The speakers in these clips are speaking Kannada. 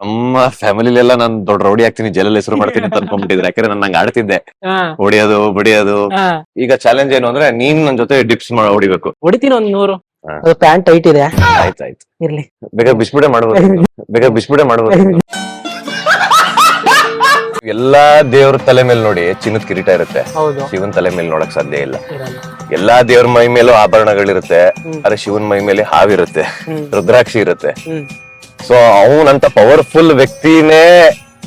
ನಮ್ಮ ಫ್ಯಾಮಿಲಿಲೆಲ್ಲ ನಾನ್ ದೊಡ್ಡ ರೌಡಿ ಆಗ್ತೀನಿ, ಜೈಲಲ್ಲಿ ಹೆಸರು ಮಾಡ್ತೀನಿ ಅಂತ ಅನ್ಕೊಂಡ್ಬಿಟ್ಟಿದ್ರೆ. ಯಾಕಂದ್ರೆ ನಾನು ಆಡ್ತಿದ್ದೆ, ಹೊಡಿಯೋದು ಬಡಿಯೋದು. ಈಗ ಚಾಲೆಂಜ್ ಏನು ಅಂದ್ರೆ ನೀನ್ ನನ್ ಜೊತೆ ಡಿಪ್ಸ್ ಹೊಡಿಬೇಕು. ಹೊಡಿತೀನಿ ಒಂದ್ 100. ಪ್ಯಾಂಟ್ ಟೈಟ್ ಇದೆ. ಆಯ್ತಾಯ್ತು, ಇರ್ಲಿ. ಬೇಗ ಬಿಸ್ಬಿಡೆ ಮಾಡ್ಬೋದು. ಎಲ್ಲಾ ದೇವ್ರ ತಲೆ ಮೇಲೆ ನೋಡಿ ಚಿನ್ನದ ಕಿರೀಟ ಇರುತ್ತೆ, ಶಿವನ್ ತಲೆ ಮೇಲೆ ನೋಡಕ್ ಸಾಧ್ಯ ಇಲ್ಲ. ಎಲ್ಲಾ ದೇವ್ರ ಮೈ ಮೇಲೂ ಆಭರಣಗಳಿರುತ್ತೆ, ಆದ್ರೆ ಶಿವನ್ ಮೈ ಮೇಲೆ ಹಾವಿರುತ್ತೆ, ರುದ್ರಾಕ್ಷಿ ಇರುತ್ತೆ. ಸೊ ಅವನಂತ ಪವರ್ಫುಲ್ ವ್ಯಕ್ತಿನೇ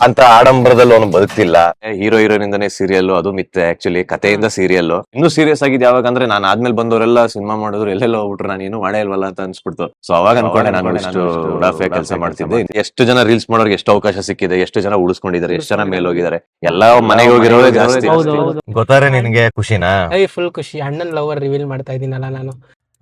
ಅಂತ ಆಡಂಬರದಲ್ಲಿ ಅವನು ಬದುಕ್ತಿಲ್ಲ. ಹೀರೋ ಹೀರೋನಿಂದನೇ ಸೀರಿಯಲ್, ಅದು ಮಿತ್ತೆ ಆಕ್ಚುಲಿ, ಕಥೆಯಿಂದ ಸೀರಿಯಲ್. ಇನ್ನು ಸೀರಿಯಸ್ ಆಗಿದ್ ಯಾವಾಗ ಅಂದ್ರೆ ನಾನು ಆದ್ಮೇಲೆ ಬಂದವರೆಲ್ಲ ಸಿನಿಮಾ ಮಾಡಿದ್ರು ಎಲ್ಲೆಲ್ಲ ಹೋಗ್ಬಿಟ್ರು, ನಾನು ಏನು ಮಾಡೇ ಇಲ್ವಲ್ಲ ಅಂತ ಅನ್ಸ್ಬಿಡ್ತು. ಸೊ ಅವಾಗ ಅನ್ಕೊಂಡೆ ನಾನು ಇಷ್ಟು ಉಡಾಫೆ ಕೆಲಸ ಮಾಡ್ತಿದ್ದೆ. ಎಷ್ಟು ಜನ ರೀಲ್ಸ್ ಮಾಡೋರ್ಗೆ ಎಷ್ಟು ಅವಕಾಶ ಸಿಕ್ಕಿದೆ, ಎಷ್ಟು ಜನ ಉಳಿಸ್ಕೊಂಡಿದ್ದಾರೆ, ಎಷ್ಟು ಜನ ಮೇಲೆ ಹೋಗಿದ್ದಾರೆ. ಎಲ್ಲಾ ಮನೆಗೆ ಹೋಗಿರೋದೇ ಜಾಸ್ತಿ. ಗೊತ್ತಾರೆ ನಿನ್ಗೆ ಖುಷಿನಾ? ಫುಲ್ ಖುಷಿ. ಅಣ್ಣನ್ ಲವರ್ ರಿವೀಲ್ ಮಾಡ್ತಾ ಇದೀನಲ್ಲ ನಾನು.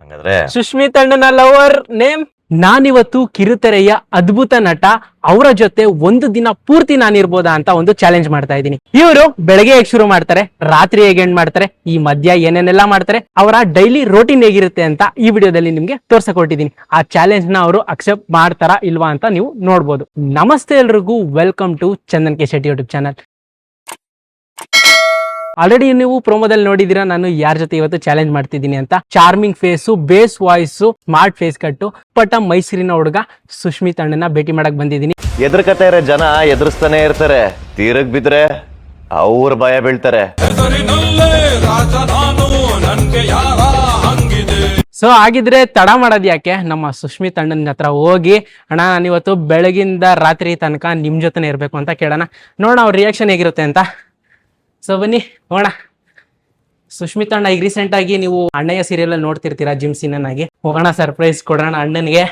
ಹಂಗಾದ್ರೆ ಸುಶ್ಮಿತ್ ಅಣ್ಣನ ಲವರ್ ನೇಮ್. ನಾನಿವತ್ತು ಕಿರುತೆರೆಯ ಅದ್ಭುತ ನಟ ಅವರ ಜೊತೆ ಒಂದು ದಿನ ಪೂರ್ತಿ ನಾನಿರ್ಬೋದಾ ಅಂತ ಒಂದು ಚಾಲೆಂಜ್ ಮಾಡ್ತಾ ಇದ್ದೀನಿ. ಇವರು ಬೆಳಗ್ಗೆ ಹೇಗೆ ಶುರು ಮಾಡ್ತಾರೆ, ರಾತ್ರಿ ಹೇಗೆ ಎಂಡ್ ಮಾಡ್ತಾರೆ, ಈ ಮಧ್ಯ ಏನೇನೆಲ್ಲ ಮಾಡ್ತಾರೆ, ಅವರ ಡೈಲಿ ರೋಟೀನ್ ಹೇಗಿರುತ್ತೆ ಅಂತ ಈ ವಿಡಿಯೋದಲ್ಲಿ ನಿಮ್ಗೆ ತೋರ್ಸಕೊಟ್ಟಿದ್ದೀನಿ. ಆ ಚಾಲೆಂಜ್ ನ ಅವರು ಅಕ್ಸೆಪ್ಟ್ ಮಾಡ್ತಾರಾ ಇಲ್ವಾ ಅಂತ ನೀವು ನೋಡ್ಬೋದು. ನಮಸ್ತೆ ಎಲ್ರಿಗೂ, welcome to Chandan K Shetty YouTube channel. Already ನೀವು ಪ್ರೋಮೋದಲ್ಲಿ ನೋಡಿದೀರಾ ನಾನು ಯಾರ ಜೊತೆ ಇವತ್ತು ಚಾಲೆಂಜ್ ಮಾಡ್ತಿದ್ದೀನಿ ಅಂತ. Charming face, bass voice, smart face cut, ಪಟ್ಟ ಮೈಸೂರಿನ ಹುಡುಗ ಸುಶ್ಮಿತ್ ಅಣ್ಣನ ಭೇಟಿ ಮಾಡಕ್ ಬಂದಿದ್ದೀನಿ. ಎದುರ್ಕತಾ ಇರೋ ಜನ ಎದುರಿಸ್ತಾನೆ ಇರ್ತಾರೆ, ತೀರಕ್ ಬಿದ್ರೆ ಅವ್ರ ಭಯ ಬೀಳ್ತಾರೆ. ಸೊ ಹಾಗಿದ್ರೆ ತಡ ಮಾಡೋದ್ ಯಾಕೆ, ನಮ್ಮ ಸುಶ್ಮಿತ್ ಅಣ್ಣನ ಹತ್ರ ಹೋಗಿ, ಅಣ್ಣ ನಾನಿವತ್ತು ಬೆಳಗಿಂದ ರಾತ್ರಿ ತನಕ ನಿಮ್ ಜೊತೆನೆ ಇರ್ಬೇಕು ಅಂತ ಕೇಳೋಣ, ನೋಡೋಣ ಅವ್ರ ರಿಯಾಕ್ಷನ್ ಹೇಗಿರುತ್ತೆ ಅಂತ. ಸೊ ಬನ್ನಿ ಹೋಗೋಣ. ಸುಶ್ಮಿತ್ ಅಣ್ಣ, ಈಗ ರೀಸೆಂಟ್ ಆಗಿ ನೀವು ಅಣ್ಣಯ್ಯ ಸೀರಿಯಲ್ ಅಲ್ಲಿ ನೋಡ್ತಿರ್ತೀರಾ ಜಿಮ್ ಸೀನನ್ ಆಗಿ. ಹೋಗೋಣ, ಸರ್ಪ್ರೈಸ್ ಕೊಡೋಣ ಅಣ್ಣನಿಗೆ.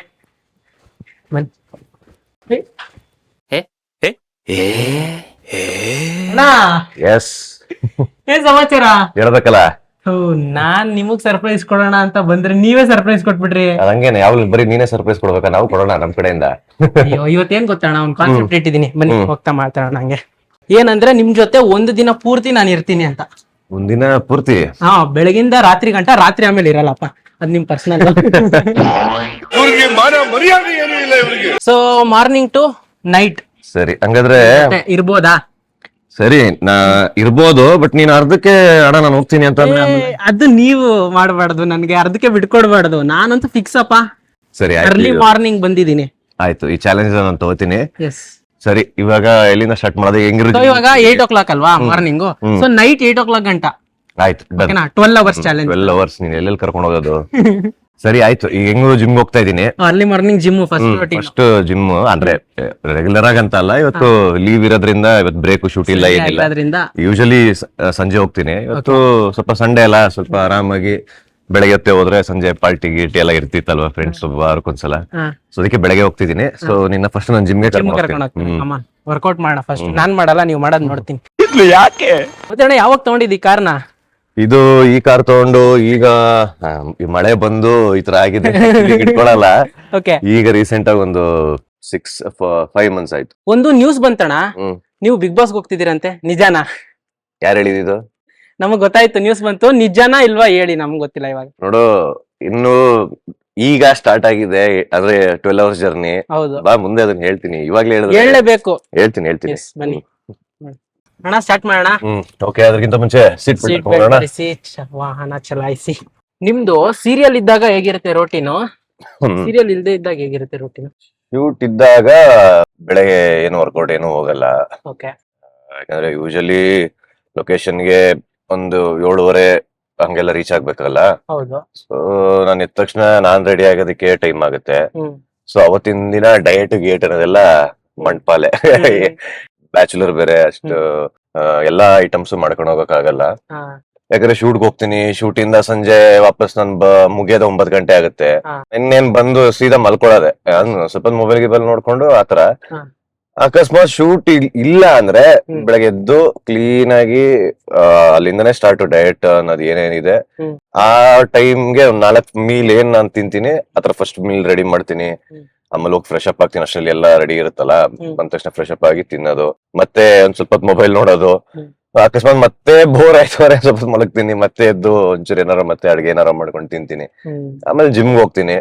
ಏನ್ ಸಮಾಚಾರ ಹೇಳ್ಬೇಕಲ್ಲ. ನಾನ್ ನಿಮಗ್ ಸರ್ಪ್ರೈಸ್ ಕೊಡೋಣ ಅಂತ ಬಂದ್ರೆ ನೀವೇ ಸರ್ಪ್ರೈಸ್ ಕೊಟ್ಬಿಟ್ರಿ. ಹಂಗೇನೆ, ಯಾವ್ದು ಬರೀ ನೀನೇ ಸರ್ಪ್ರೈಸ್ ಕೊಡ್ಬೇಕಾ? ನಾವು ಕೊಡೋಣ ನಮ್ ಕಡೆಯಿಂದ. ಅಯ್ಯೋ, ಇವತ್ತೇನ್ ಗೊತ್ತಣ್ಣ, ಒಂದ್ ಕಾನ್ಸೆಪ್ಟ್ ಇಟ್ಟಿದ್ದೀನಿ, ಬನ್ನಿ ಹೋಗ್ತಾ ಮಾತಾಡೋಣ. ಹಂಗೆ ಏನಂದ್ರೆ ನಿಮ್ ಜೊತೆ ಒಂದು ದಿನ ಪೂರ್ತಿ ನಾನು ಇರ್ತೀನಿ ಅಂತ. ಒಂದಿನ ಪೂರ್ತಿ? ಹಾ, ಬೆಳಗಿಂದ ರಾತ್ರಿ ಗಂಟ. ರಾತ್ರಿ ಆಮೇಲೆ ಇರಲ್ಲಪ್ಪ, ಅದ್ ನಿಮ್ personal. So morning to night. ಸರಿ, ಹಂಗಾದ್ರೆ ಇರ್ಬೋದಾ? ಸರಿ, ನಾ ಇರ್ಬೋದು, ಬಟ್ ನೀನ್ ಅರ್ಧಕ್ಕೆ ಅಣ್ಣ ನಾನು ಹೋಗ್ತೀನಿ ಅಂತ ಅದು ನೀವು ಮಾಡಬಾರ್ದು, ನನ್ಗೆ ಅರ್ಧಕ್ಕೆ ಬಿಟ್ಕೊಡ್ಬಾರ್ದು. ನಾನಂತೂ ಫಿಕ್ಸ್ ಅಪ್ಪ. ಸರಿ, ಅರ್ಲಿ ಮಾರ್ನಿಂಗ್ ಬಂದಿದ್ದೀನಿ. ಆಯ್ತು, ಈ ಚಾಲೆಂಜ್ ನಾನು ತಗೋತೀನಿ. ಎಸ್. ಸರಿ, ಇವಾಗ ಎಲ್ಲಿಂದ ಸ್ಟಾರ್ಟ್ ಮಾಡೋದು? ಹೆಂಗಿರುತ್ತೆ? ಇವಾಗ 8 o'clock ಅಲ್ವಾ ಮಾರ್ನಿಂಗ್. ಸೊ ನೈಟ್ 8 o'clock ಗಂಟ. ಆಯ್ತು, 12 hours ಚಾಲೆಂಜ್. 12 hours ನೀನ್ ಎಲ್ಲೆಲ್ಲಿ ಕರ್ಕೊಂಡು ಹೋಗೋದು? ಸರಿ ಆಯ್ತು, ಈಗ ಹೆಂಗು ಜಿಮ್ ಹೋಗ್ತಾ ಇದೀನಿ. Early morning gym first gym ಅಂದ್ರೆ ರೆಗ್ಯುಲರ್ ಆಗಂತ ಅಲ್ಲ, ಇವತ್ತು ಲೀವ್ ಇರೋದ್ರಿಂದ ಇವತ್ತು ಬ್ರೇಕ್ ಶೂಟ್ ಇಲ್ಲ, ಏನಿಲ್ಲ. ಯೂಶಲಿ ಸಂಜೆ ಹೋಗ್ತೀನಿ. ಇವತ್ತು ಸ್ವಲ್ಪ ಸಂಡೇ ಅಲ್ಲ, ಸ್ವಲ್ಪ ಆರಾಮಾಗಿ ಬೆಳಗ್ಗೆ ಹೊತ್ತೆ ಹೋದ್ರೆ ಸಂಜೆ ಪಾರ್ಟಿ ಗೀಟಿ ಎಲ್ಲ ಇರ್ತಿತ್ತಲ್ವಾ, ಫ್ರೆಂಡ್ಸ್ ವಾರಕ್ಕೊಂದ್ಸಲ. ಸೊ ಅದಕ್ಕೆ ಬೆಳಗ್ಗೆ ಹೋಗ್ತಿದ್ದೀನಿ. ಸೊ ನಿನ್ನ ಫಸ್ಟ್ ನಾನು ಜಿಮ್ಗೆ ಕರ್ಕೊಂಡು ವರ್ಕೌಟ್ ಮಾಡ. ಫಸ್ಟ್ ನಾನ್ ಮಾಡಲ್ಲ, ನೀವು ಮಾಡೋದ್ ನೋಡ್ತೀನಿ. ಯಾಕೆ ಮತ್ತೆ ಯಾವಾಗ ತಗೊಂಡಿದ್ದಿ ಕಾರ್ನ? ಇದು ಈ ಕಾರ್ ತಗೊಂಡು ಈಗ ಈ ಮಳೆ ಬಂದು ಈ ತರ ಆಗಿದೆ, ಇಟ್ಕೊಳಲ್ಲ. ಈಗ ರೀಸೆಂಟ್ ಆಗಿ ಒಂದು 5 months ಆಯ್ತು. ಒಂದು ನ್ಯೂಸ್ ಬಂತಣ್ಣ, ನೀವು ಬಿಗ್ ಬಾಸ್ ಹೋಗ್ತಿದ್ದೀರಂತೆ, ನಿಜಾನಾ? ಯಾರು ಹೇಳಿದ್ದು? ನಮಗ್ ಗೊತ್ತಾಯ್ತು, ನ್ಯೂಸ್ ಬಂತು. ನಿಜಾನಾ ಇಲ್ವಾ ಹೇಳಿ, ನಮ್ಗ್ ಗೊತ್ತಿಲ್ಲ. ಇವಾಗ ನೋಡು, ಇನ್ನು ಈಗ ಸ್ಟಾರ್ಟ್ ಆಗಿದೆ, ಅಂದ್ರೆ 12 hours ಜರ್ನಿ. ಬಾ, ಮುಂದೆ ಅದನ್ನ ಹೇಳ್ತೀನಿ. ಇವಾಗ್ಲೇ ಹೇಳಲೇಬೇಕು. ಹೇಳ್ತೀನಿ. ಬನ್ನಿ ಅಣ್ಣ, ಸ್ಟಾರ್ಟ್ ಮಾಡೋಣ. ಓಕೆ, ಅದಕ್ಕಿಂತ ಮುಂಚೆ ಸೀಟ್ ವಾಹನ ಚಲಾಯಿಸಿ. ನಿಮ್ದು ಸೀರಿಯಲ್ ಇದ್ದಾಗ ಹೇಗಿರುತ್ತೆ ರೋಟೀನು? ಸೀರಿಯಲ್ ಇಲ್ದೇ ಇದ್ದಾಗ ಹೇಗಿರುತ್ತೆ ರೋಟೀನು? ಶೂಟ್ ಇದ್ದಾಗ ಬೆಳಗ್ಗೆ ಏನು ವರ್ಕೌಟ್ ಏನು ಹೋಗಲ್ಲ. ಯಾಕಂದ್ರೆ ಯೂಶಲಿ ಲೊಕೇಶನ್ಗೆ ಒಂದು 7:30 ಹಂಗೆಲ್ಲ ರೀಚ್ ಆಗ್ಬೇಕಲ್ಲ. ಸೊ ನಾನು ಎದ್ದ ತಕ್ಷಣ ನಾನ್ ರೆಡಿ ಆಗೋದಕ್ಕೆ ಟೈಮ್ ಆಗುತ್ತೆ. ಸೊ ಅವತ್ತಿನ ದಿನ ಡಯಟ್ ಗೇಟ್ ಅನ್ನೋದೆಲ್ಲ ಮಂಟ್ಪಾಲೆ. ಬ್ಯಾಚುಲರ್ ಬೇರೆ, ಅಷ್ಟು ಎಲ್ಲಾ ಐಟಮ್ಸ್ ಮಾಡ್ಕೊಂಡು ಹೋಗಕ್ಕಾಗಲ್ಲ. ಯಾಕಂದ್ರೆ ಶೂಟ್ಗೆ ಹೋಗ್ತೀನಿ, ಶೂಟ್ ಇಂದ ಸಂಜೆ ವಾಪಸ್ ನನ್ ಮುಗಿಯೋದ 9 ಗಂಟೆ ಆಗುತ್ತೆ. ಇನ್ನೇನ್ ಬಂದು ಸೀದಾ ಮಲ್ಕೊಳ್ಳೋದೆ, ಸ್ವಲ್ಪ ಮೊಬೈಲ್ ಗಿಬೈಲ್ ನೋಡ್ಕೊಂಡು ಆತರ. ಅಕಸ್ಮಾತ್ ಶೂಟ್ ಇಲ್ಲ ಅಂದ್ರೆ ಬೆಳಗ್ಗೆ ಎದ್ದು ಕ್ಲೀನ್ ಆಗಿ ಅಲ್ಲಿಂದನೇ ಸ್ಟಾರ್ಟ್ ಡಯಟ್ ಅನ್ನೋದು ಏನೇನಿದೆ. ಆ ಟೈಮ್ಗೆ 4 ಮೀಲ್ ಏನ್ ನಾನ್ ತಿಂತೀನಿ, ಆತರ ಫಸ್ಟ್ ಮೀಲ್ ರೆಡಿ ಮಾಡ್ತೀನಿ. ಆಮೇಲೆ ಹೋಗಿ ಫ್ರೆಶ್ ಅಪ್ ಆಗ್ತೀನಿ. ಅಷ್ಟರಲ್ಲಿ ಎಲ್ಲ ರೆಡಿ ಇರುತ್ತಲ್ಲ, ಬಂದ ತಕ್ಷಣ ಫ್ರೆಶ್ ಅಪ್ ಆಗಿ ತಿನ್ನೋದು, ಮತ್ತೆ ಒಂದ್ ಸ್ವಲ್ಪ ಮೊಬೈಲ್ ನೋಡೋದು, ಅಕಸ್ಮಾತ್ ಮತ್ತೆ ಬೋರ್ ಆಯ್ತವ್ರೆ ಸ್ವಲ್ಪ ಮಲಗ್ತೀನಿ, ಮತ್ತೆ ಎದ್ದು ಒಂಚೂರು ಏನಾರ ಮತ್ತೆ ಅಡ್ಗೆ ಏನಾರ ಮಾಡ್ಕೊಂಡು ತಿಂತೀನಿ, ಆಮೇಲೆ ಜಿಮ್ಗೆ ಹೋಗ್ತೀನಿ.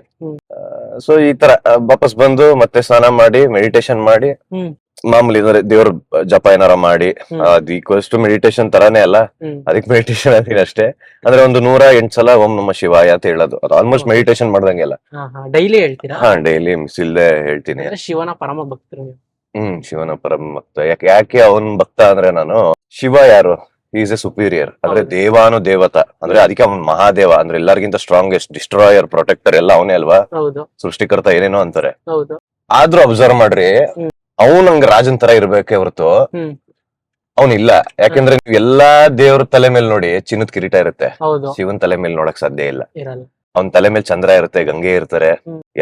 ಸೊ ಈ ತರ ವಾಪಸ್ ಬಂದು ಮತ್ತೆ ಸ್ನಾನ ಮಾಡಿ ಮೆಡಿಟೇಷನ್ ಮಾಡಿ ಮಾಮೂಲಿ ಅಂದ್ರೆ ದೇವ್ರ ಜಪ ಏನಾರ ಮಾಡಿ, ಅದು ಈಕ್ವಲ್ಸ್ ಟು ಮೆಡಿಟೇಷನ್ ತರಾನೇ ಅಲ್ಲ, ಅದಕ್ಕೆ ಮೆಡಿಟೇಷನ್ ಅಂತೀನಿ ಅಷ್ಟೇ. ಅಂದ್ರೆ ಒಂದು 108 ಸಲ ಓಂ ನಮ ಶಿವಾಯ ಅಂತ ಹೇಳೋದು, ಅದು ಆಲ್ಮೋಸ್ಟ್ ಮೆಡಿಟೇಷನ್ ಮಾಡ್ದಂಗೆ ಅಲ್ಲ. ಡೈಲಿ ಹೇಳ್ತೀರಾ? ಹಾ, ಡೈಲಿ ಮಿಸ್ ಇಲ್ದೆ ಹೇಳ್ತೀನಿ. ಶಿವನ ಪರಮ ಭಕ್ತರು ನೀವು? ಶಿವನ ಪರಮ ಭಕ್ತ. ಯಾಕೆ ಅವನ್ ಭಕ್ತ ಅಂದ್ರೆ, ನಾನು ಶಿವ ಯಾರು, ಈಸ್ ಎ ಸುಪೀರಿಯರ್, ಅಂದ್ರೆ ದೇವಾನು ದೇವತ, ಅಂದ್ರೆ ಅದಕ್ಕೆ ಅವನ್ ಮಹಾದೇವ, ಅಂದ್ರೆ ಎಲ್ಲರಿಗಿಂತ ಸ್ಟ್ರಾಂಗೆಸ್ಟ್ ಡಿಸ್ಟ್ರಾಯರ್, ಪ್ರೊಟೆಕ್ಟರ್ ಎಲ್ಲ ಅವನೇ ಅಲ್ವಾ, ಸೃಷ್ಟಿಕರ್ತ ಏನೇನೋ ಅಂತಾರೆ. ಆದ್ರೂ ಅಬ್ಸರ್ವ್ ಮಾಡ್ರಿ, ಅವನು ನಂಗೆ ರಾಜನ್ ತರ ಇರ್ಬೇಕೆ ಹೊರತು ಅವನಿಲ್ಲ. ಯಾಕಂದ್ರೆ ನೀವು ಎಲ್ಲಾ ದೇವ್ರ ತಲೆ ಮೇಲೆ ನೋಡಿ ಚಿನ್ನದ ಕಿರೀಟ ಇರುತ್ತೆ, ಶಿವನ್ ತಲೆ ಮೇಲೆ ನೋಡಕ್ ಸಾಧ್ಯ ಇಲ್ಲ. ಅವನ್ ತಲೆ ಮೇಲೆ ಚಂದ್ರ ಇರುತ್ತೆ, ಗಂಗೆ ಇರ್ತಾರೆ,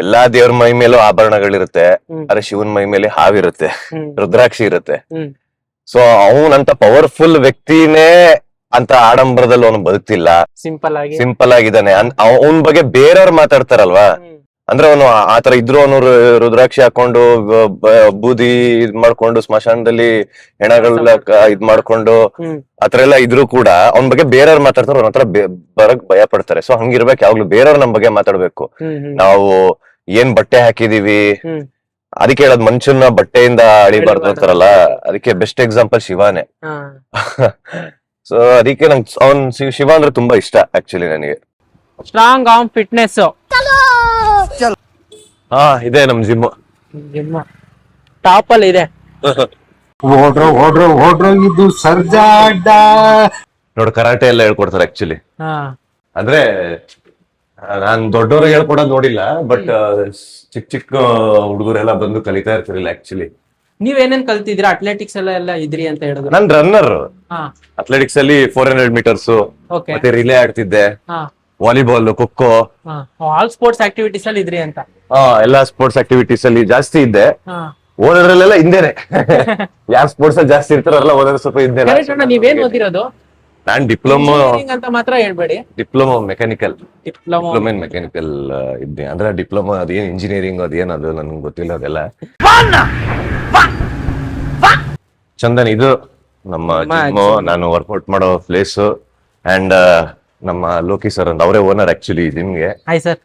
ಎಲ್ಲಾ ದೇವ್ರ ಮೈ ಮೇಲೂ ಆಭರಣಗಳಿರುತ್ತೆ, ಆದ್ರೆ ಶಿವನ್ ಮೈ ಮೇಲೆ ಹಾವಿರುತ್ತೆ, ರುದ್ರಾಕ್ಷಿ ಇರುತ್ತೆ. ಸೊ ಅವನಂತ ಪವರ್ಫುಲ್ ವ್ಯಕ್ತಿನೇ ಅಂತ ಆಡಂಬರದಲ್ಲಿ ಅವನು ಬದುಕ್ತಿಲ್ಲ, ಸಿಂಪಲ್ ಆಗಿದ್ದಾನೆ. ಅವನ್ ಬಗ್ಗೆ ಬೇರೆಯವ್ರು ಮಾತಾಡ್ತಾರಲ್ವಾ, ಅಂದ್ರೆ ಅವನು ಆತರ ಇದ್ರು, ಅವನು ರುದ್ರಾಕ್ಷಿ ಹಾಕೊಂಡು ಬೂದಿ ಇದ್ ಮಾಡ್ಕೊಂಡು ಸ್ಮಶಾನದಲ್ಲಿ ಹೆಣಗಳನ್ನ ಇದ್ ಮಾಡ್ಕೊಂಡು ಆತರ ಎಲ್ಲ ಇದ್ರು ಕೂಡ ಅವನ ಬಗ್ಗೆ ಬೇರೆಯವ್ರು ಮಾತಾಡ್ತಾರೆ, ಅವನ ಹತ್ರ ಬರಕ್ ಭಯ ಪಡ್ತಾರೆ. ಸೊ ಹಂಗಿರ್ಬೇಕು ಯಾವಾಗ್ಲೂ, ಬೇರೆಯವ್ರು ನಮ್ ಬಗ್ಗೆ ಮಾತಾಡ್ಬೇಕು. ನಾವು ಏನ್ ಬಟ್ಟೆ ಹಾಕಿದೀವಿ ಅದಕ್ಕೆ ಹೇಳೋದ್, ಮನುಷ್ಯನ ಬಟ್ಟೆಯಿಂದ ಅಳಿಬಾರ್ದು ಅಂತಾರಲ್ಲ, ಅದಕ್ಕೆ ಬೆಸ್ಟ್ ಎಕ್ಸಾಂಪಲ್ ಶಿವಾನೇ. ಸೊ ಅದಕ್ಕೆ ನಂಗೆ ಅವನ್ ಶಿವ ಅಂದ್ರೆ ತುಂಬಾ ಇಷ್ಟ ಆಕ್ಚುಲಿ ನನಗೆ. ಸ್ಟ್ರಾಂಗ್ ಆರ್ಮ್ ಫಿಟ್ನೆಸ್ ಇದೆ ನಮ್ ಜಿಮ್ ಟಾಪ್ ಅಲ್ಲಿ ಇದೆ. ಇದು ಸರ್ಜಾಡ ನೋಡು, ಕರಾಟೆ ಎಲ್ಲ ಹೇಳ್ಕೊಡ್ತಾರೆ ಆಕ್ಚುಲಿ. ಅಂದ್ರೆ ನಾನ್ ದೊಡ್ಡವ್ರಿಗೆ ಹೇಳ್ಕೊಡೋದ್ ನೋಡಿಲ್ಲ, ಬಟ್ ಚಿಕ್ಕ ಹುಡುಗರೆಲ್ಲ ಬಂದು ಕಲಿತಾ ಇರ್ತಿರ್ಲಿಲ್ಲ ಆಕ್ಚುಲಿ. ನೀವೇನೇನ್ ಕಲ್ತಿದ್ರಾ? ಅಥ್ಲೆಟಿಕ್ಸ್ ಎಲ್ಲ ಇದ್ರಿ ಅಂತ ಹೇಳಿದ್ರು. ನಾನ್ ರನ್ನರ್, ಅಥ್ಲೆಟಿಕ್ಸ್ ಅಲ್ಲಿ 400 ಮೀಟರ್ಸ್ ಮತ್ತೆ ರಿಲೇ ಆಡ್ತಿದ್ದೆ, volleyball, kho kho, all sports activities ಅಲ್ಲಿ ಇದ್ರಿ ಅಂತ. ಎಲ್ಲಾ ಸ್ಪೋರ್ಟ್ಸ್ ಆಕ್ಟಿವಿಟೀಸ್ ಅಲ್ಲಿ ಜಾಸ್ತಿ ಇದ್ದೆ. ಓದೋದ್ರಲ್ಲೆಲ್ಲ ಹಿಂದೆನೆ. ಯಾರು ಸ್ಪೋರ್ಟ್ಸ್ ಅಲ್ಲಿ ಜಾಸ್ತಿ ಇರ್ತಾರಲ್ಲ ಓದೋದ್ರ ಸ್ವಲ್ಪ ಹಿಂದೆನೆ. ನೀವೇನ್ ಓದಿರೋದು? ನಾನ್ ಡಿಪ್ಲೊಮಾ ಅಂತ ಮಾತ್ರ ಹೇಳ್ಬೇಡಿ. ಡಿಪ್ಲೊಮಾ ಮೆಕ್ಯಾನಿಕಲ್ ಇದ್ದೆ. ಅಂದ್ರೆ ಡಿಪ್ಲೊಮಾ ಅದೇನ್ ಇಂಜಿನಿಯರಿಂಗ್ ಅದೇನ್ ಅದು ನನ್ಗೆ ಗೊತ್ತಿಲ್ಲ ಅದೆಲ್ಲ. ಚಂದನ್, ಇದು ನಮ್ಮ ಜಿಮ್, ನಾನು ವರ್ಕೌಟ್ ಮಾಡೋ ಪ್ಲೇಸ್, ಅಂಡ್ ನಮ್ಮ ಲೋಕಿ ಸರ್ ಅಂತ ಅವರೇ ಓನರ್ ಆಕ್ಚುಲಿ ಜಿಮ್ಗೆ. Hi sir.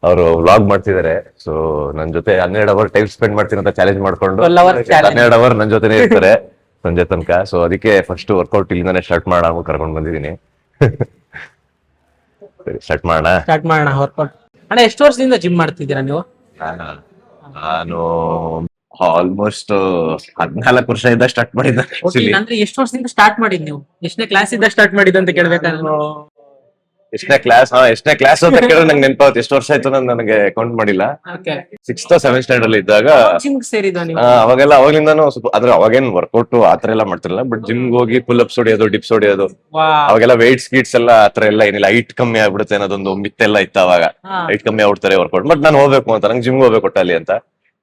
ಅವರು ವ್ಲಾಗ್ ಮಾಡ್ತಿದ್ದಾರೆ. ಸೊ ನನ್ ಜೊತೆ 12 ಅವರ್ ಟೈಮ್ ಸ್ಪೆಂಡ್ ಮಾಡ್ತೀನಿ ಅಂತ ಚಾಲೆಂಜ್ ಮಾಡ್ಕೊಂಡು 12 ಅವರ್ ನನ್ ಜೊತೆನೆ ಇರ್ತಾರೆ ಸಂಜೆ ತನಕ. ಸೊ ಅದಕ್ಕೆ ಫಸ್ಟ್ ವರ್ಕೌಟ್ ಇಲ್ಲಿಂದಾನೆ ಸ್ಟಾರ್ಟ್ ಮಾಡೋಣ ಕರ್ಕೊಂಡ್ ಬಂದಿದ್ದೀನಿ. ಸರಿ, ಸ್ಟಾರ್ಟ್ ಮಾಡೋಣ ವರ್ಕೌಟ್. ಅಣ್ಣ, ಎಷ್ಟು ವರ್ಷದಿಂದ ಜಿಮ್ ಮಾಡ್ತಿದ್ದೀರಾ ನೀವು? ನಾನು ಆಲ್ಮೋಸ್ಟ್ 14 ವರ್ಷದಿಂದ ಸ್ಟಾರ್ಟ್ ಮಾಡಿದ್ದೆ. ಅಂದ್ರೆ ಎಷ್ಟು ವರ್ಷದಿಂದ ಸ್ಟಾರ್ಟ್ ಮಾಡಿದ್ ನೀವು? ಎಷ್ಟನೇ ಕ್ಲಾಸ್ ಇಂದ ಸ್ಟಾರ್ಟ್ ಮಾಡಿದ್ ಅಂತ ಕೇಳ್ಬೇಕಾದ್ರೆ? ಎಷ್ಟನೇ ಕ್ಲಾಸ್ ಅಂತ ಕೇಳಿದ್ರೆ ನಂಗೆ ನೆನಪಾಗುತ್ತೆ. ಎಷ್ಟು ವರ್ಷ ಆಯ್ತು ನನಗೆ ಕೌಂಟ್ ಮಾಡಿಲ್ಲ. 6th or 7th ಸ್ಟ್ಯಾಂಡರ್ಡ್ ಅಲ್ಲಿ ಇದ್ದಾಗ ಅವಾಗೆಲ್ಲ ಸ್ವಲ್ಪ, ಆದ್ರೆ ಅವಾಗೇನ್ ವರ್ಕೌಟ್ ಆತರ ಎಲ್ಲ ಮಾಡ್ತಿರಲಿಲ್ಲ, ಬಟ್ ಜಿಮ್ಗೆ ಹೋಗಿ ಪುಲ್ ಅಪ್ಸ್ ಹೊಡಿಯೋದು, ಡಿಪ್ಸ್ ಹೊಡಿಯೋದು, ಅವಾಗೆಲ್ಲ ವೆಯ್ಟ್ಸ್ ಗೀಟ್ಸ್ ಎಲ್ಲ ಆತರ ಎಲ್ಲ ಏನಿಲ್ಲ. ಹೈಟ್ ಕಮ್ಮಿ ಆಗ್ಬಿಡುತ್ತೆ ಅನ್ನೋದೊಂದು ಮಿತ್ತೆಲ್ಲ ಇತ್ತು ಅವಾಗ. ಹೈಟ್ ಕಮ್ಮಿ ಆಗ್ಬಿಡ್ತಾರೆ ವರ್ಕೌಟ್, ಬಟ್ ನಾನು ಹೋಗ್ಬೇಕು ಅಂತ, ನಂಗೆ ಜಿಮ್ಗೆ ಹೋಗ್ಬೇಕು ಒಟ್ಟಲ್ಲಿ ಅಂತ.